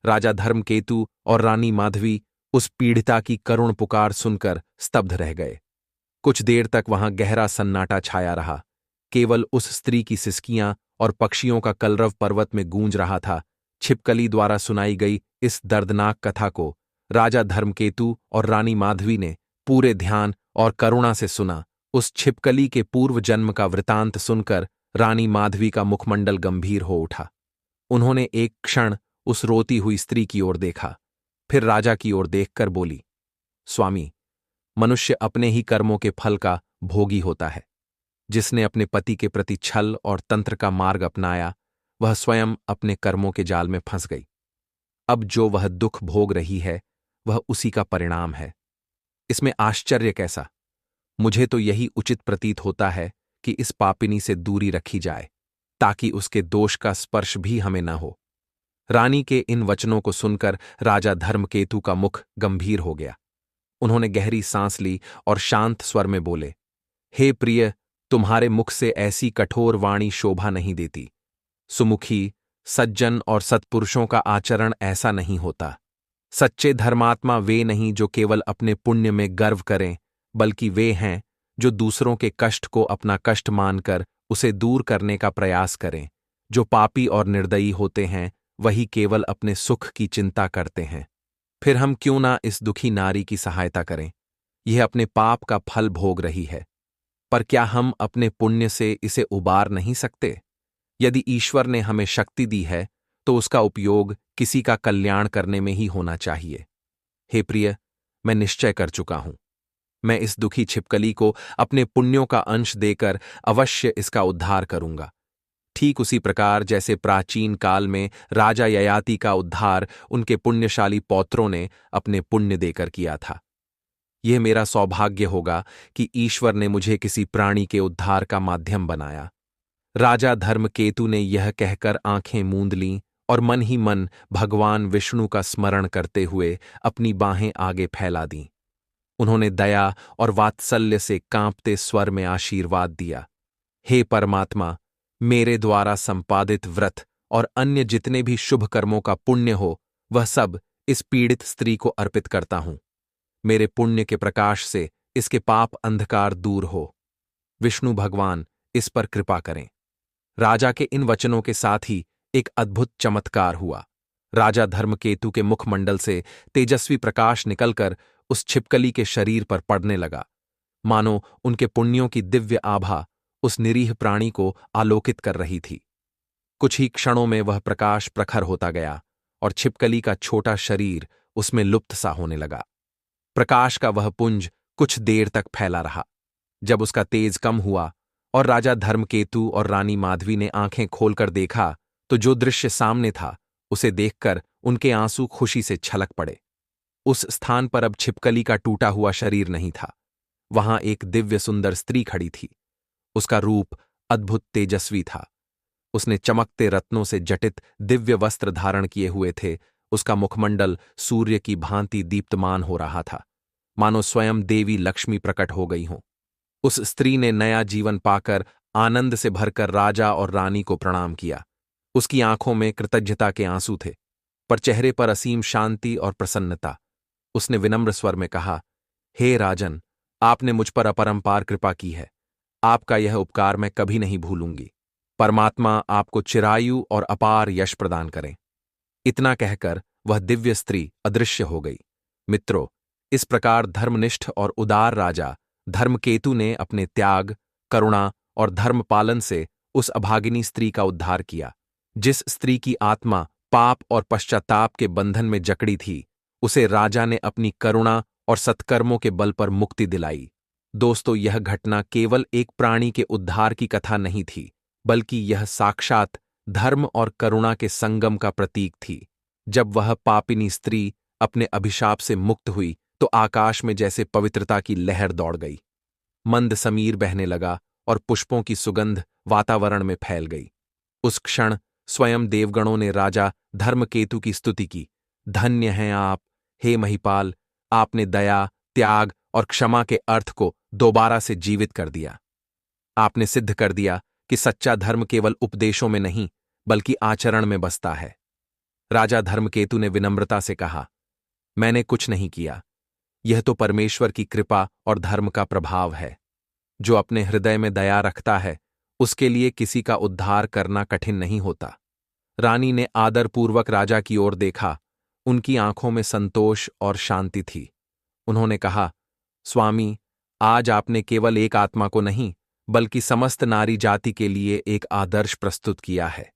राजा धर्मकेतु और रानी माधवी उस पीड़िता की करुण पुकार सुनकर स्तब्ध रह गए। कुछ देर तक वहां गहरा सन्नाटा छाया रहा। केवल उस स्त्री की सिसकियां और पक्षियों का कलरव पर्वत में गूंज रहा था। छिपकली द्वारा सुनाई गई इस दर्दनाक कथा को राजा धर्मकेतु और रानी माधवी ने पूरे ध्यान और करुणा से सुना। उस छिपकली के पूर्व जन्म का वृतांत सुनकर रानी माधवी का मुखमंडल गंभीर हो उठा। उन्होंने एक क्षण उस रोती हुई स्त्री की ओर देखा, फिर राजा की ओर देखकर बोली, स्वामी, मनुष्य अपने ही कर्मों के फल का भोगी होता है। जिसने अपने पति के प्रति छल और तंत्र का मार्ग अपनाया, वह स्वयं अपने कर्मों के जाल में फंस गई। अब जो वह दुख भोग रही है, वह उसी का परिणाम है। इसमें आश्चर्य कैसा? मुझे तो यही उचित प्रतीत होता है कि इस पापिनी से दूरी रखी जाए, ताकि उसके दोष का स्पर्श भी हमें न हो। रानी के इन वचनों को सुनकर राजा धर्मकेतु का मुख गंभीर हो गया। उन्होंने गहरी सांस ली और शांत स्वर में बोले, हे प्रिय, तुम्हारे मुख से ऐसी कठोर वाणी शोभा नहीं देती। सुमुखी, सज्जन और सत्पुरुषों का आचरण ऐसा नहीं होता। सच्चे धर्मात्मा वे नहीं जो केवल अपने पुण्य में गर्व करें, बल्कि वे हैं जो दूसरों के कष्ट को अपना कष्ट मानकर उसे दूर करने का प्रयास करें। जो पापी और निर्दयी होते हैं, वही केवल अपने सुख की चिंता करते हैं। फिर हम क्यों ना इस दुखी नारी की सहायता करें? यह अपने पाप का फल भोग रही है, पर क्या हम अपने पुण्य से इसे उबार नहीं सकते? यदि ईश्वर ने हमें शक्ति दी है, तो उसका उपयोग किसी का कल्याण करने में ही होना चाहिए। हे प्रिय, मैं निश्चय कर चुका हूं। मैं इस दुखी छिपकली को अपने पुण्यों का अंश देकर अवश्य इसका उद्धार करूंगा। ठीक उसी प्रकार जैसे प्राचीन काल में राजा ययाति का उद्धार उनके पुण्यशाली पौत्रों ने अपने पुण्य देकर किया था। यह मेरा सौभाग्य होगा कि ईश्वर ने मुझे किसी प्राणी के उद्धार का माध्यम बनाया। राजा धर्मकेतु ने यह कहकर आंखें मूंद लीं और मन ही मन भगवान विष्णु का स्मरण करते हुए अपनी बाहें आगे फैला दीं। उन्होंने दया और वात्सल्य से कांपते स्वर में आशीर्वाद दिया, हे परमात्मा, मेरे द्वारा संपादित व्रत और अन्य जितने भी शुभ कर्मों का पुण्य हो, वह सब इस पीड़ित स्त्री को अर्पित करता हूं। मेरे पुण्य के प्रकाश से इसके पाप अंधकार दूर हो। विष्णु भगवान इस पर कृपा करें। राजा के इन वचनों के साथ ही एक अद्भुत चमत्कार हुआ। राजा धर्मकेतु के मुखमंडल से तेजस्वी प्रकाश निकलकर उस छिपकली के शरीर पर पड़ने लगा, मानो उनके पुण्यों की दिव्य आभा उस निरीह प्राणी को आलोकित कर रही थी। कुछ ही क्षणों में वह प्रकाश प्रखर होता गया और छिपकली का छोटा शरीर उसमें लुप्त सा होने लगा। प्रकाश का वह पुंज कुछ देर तक फैला रहा। जब उसका तेज कम हुआ और राजा धर्मकेतु और रानी माधवी ने आंखें खोलकर देखा, तो जो दृश्य सामने था उसे देखकर उनके आंसू खुशी से छलक पड़े। उस स्थान पर अब छिपकली का टूटा हुआ शरीर नहीं था। वहां एक दिव्य सुंदर स्त्री खड़ी थी। उसका रूप अद्भुत तेजस्वी था। उसने चमकते रत्नों से जटित दिव्य वस्त्र धारण किए हुए थे। उसका मुखमंडल सूर्य की भांति दीप्तमान हो रहा था, मानो स्वयं देवी लक्ष्मी प्रकट हो गई हों। उस स्त्री ने नया जीवन पाकर आनंद से भरकर राजा और रानी को प्रणाम किया। उसकी आंखों में कृतज्ञता के आंसू थे, पर चेहरे पर असीम शांति और प्रसन्नता। उसने विनम्र स्वर में कहा, हे राजन, आपने मुझ पर अपरंपार कृपा की है। आपका यह उपकार मैं कभी नहीं भूलूंगी। परमात्मा आपको चिरायु और अपार यश प्रदान करें। इतना कहकर वह दिव्य स्त्री अदृश्य हो गई। मित्रों, इस प्रकार धर्मनिष्ठ और उदार राजा धर्मकेतु ने अपने त्याग, करुणा और धर्म पालन से उस अभागिनी स्त्री का उद्धार किया। जिस स्त्री की आत्मा पाप और पश्चाताप के बंधन में जकड़ी थी, उसे राजा ने अपनी करुणा और सत्कर्मों के बल पर मुक्ति दिलाई। दोस्तों, यह घटना केवल एक प्राणी के उद्धार की कथा नहीं थी, बल्कि यह साक्षात धर्म और करुणा के संगम का प्रतीक थी। जब वह पापिनी स्त्री अपने अभिशाप से मुक्त हुई, तो आकाश में जैसे पवित्रता की लहर दौड़ गई। मंद समीर बहने लगा और पुष्पों की सुगंध वातावरण में फैल गई। उस क्षण स्वयं देवगणों ने राजा धर्मकेतु की स्तुति की। धन्य हैं आप, हे महिपाल, आपने दया, त्याग और क्षमा के अर्थ को दोबारा से जीवित कर दिया। आपने सिद्ध कर दिया कि सच्चा धर्म केवल उपदेशों में नहीं, बल्कि आचरण में बसता है। राजा धर्मकेतु ने विनम्रता से कहा, मैंने कुछ नहीं किया। यह तो परमेश्वर की कृपा और धर्म का प्रभाव है। जो अपने हृदय में दया रखता है, उसके लिए किसी का उद्धार करना कठिन नहीं होता। रानी ने आदरपूर्वक राजा की ओर देखा। उनकी आंखों में संतोष और शांति थी। उन्होंने कहा, स्वामी, आज आपने केवल एक आत्मा को नहीं, बल्कि समस्त नारी जाति के लिए एक आदर्श प्रस्तुत किया है।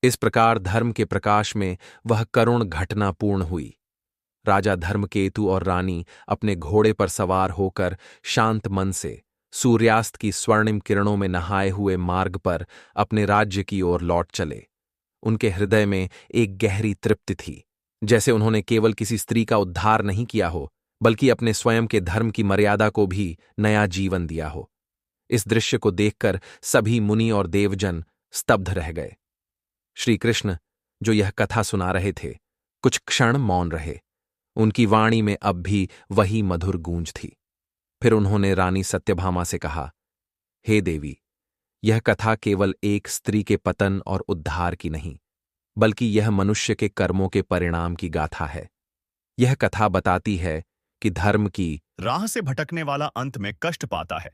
इस प्रकार धर्म के प्रकाश में वह करुण घटना पूर्ण हुई। राजा धर्मकेतु और रानी अपने घोड़े पर सवार होकर शांत मन से सूर्यास्त की स्वर्णिम किरणों में नहाए हुए मार्ग पर अपने राज्य की ओर लौट चले। उनके हृदय में एक गहरी तृप्ति थी, जैसे उन्होंने केवल किसी स्त्री का उद्धार नहीं किया हो, बल्कि अपने स्वयं के धर्म की मर्यादा को भी नया जीवन दिया हो। इस दृश्य को देखकर सभी मुनि और देवजन स्तब्ध रह गए। श्री कृष्ण, जो यह कथा सुना रहे थे, कुछ क्षण मौन रहे। उनकी वाणी में अब भी वही मधुर गूंज थी। फिर उन्होंने रानी सत्यभामा से कहा, हे देवी, यह कथा केवल एक स्त्री के पतन और उद्धार की नहीं, बल्कि यह मनुष्य के कर्मों के परिणाम की गाथा है। यह कथा बताती है कि धर्म की राह से भटकने वाला अंत में कष्ट पाता है,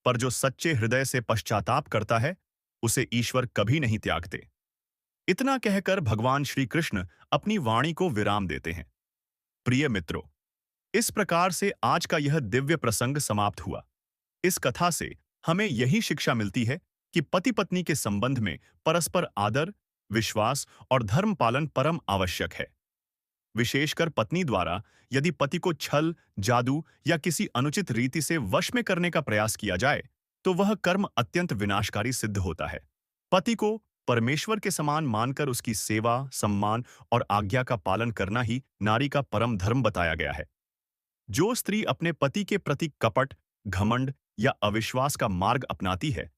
पर जो सच्चे हृदय से पश्चाताप करता है, उसे ईश्वर कभी नहीं त्यागते। इतना कहकर भगवान श्री कृष्ण अपनी वाणी को विराम देते हैं। प्रिय मित्रों, इस प्रकार से आज का यह दिव्य प्रसंग समाप्त हुआ। इस कथा से हमें यही शिक्षा मिलती है कि पति पत्नी के संबंध में परस्पर आदर, विश्वास और धर्म पालन परम आवश्यक है। विशेषकर पत्नी द्वारा यदि पति को छल, जादू या किसी अनुचित रीति से वश में करने का प्रयास किया जाए, तो वह कर्म अत्यंत विनाशकारी सिद्ध होता है। पति को परमेश्वर के समान मानकर उसकी सेवा, सम्मान और आज्ञा का पालन करना ही नारी का परम धर्म बताया गया है। जो स्त्री अपने पति के प्रति कपट, घमंड या अविश्वास का मार्ग अपनाती है,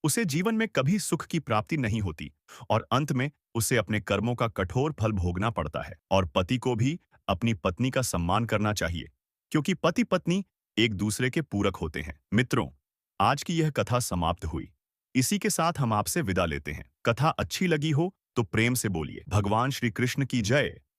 उसे जीवन में कभी सुख की प्राप्ति नहीं होती और अंत में उसे अपने कर्मों का कठोर फल भोगना पड़ता है। और पति को भी अपनी पत्नी का सम्मान करना चाहिए, क्योंकि पति पत्नी एक दूसरे के पूरक होते हैं। मित्रों, आज की यह कथा समाप्त हुई। इसी के साथ हम आपसे विदा लेते हैं। कथा अच्छी लगी हो तो प्रेम से बोलिए, भगवान श्री कृष्ण की जय।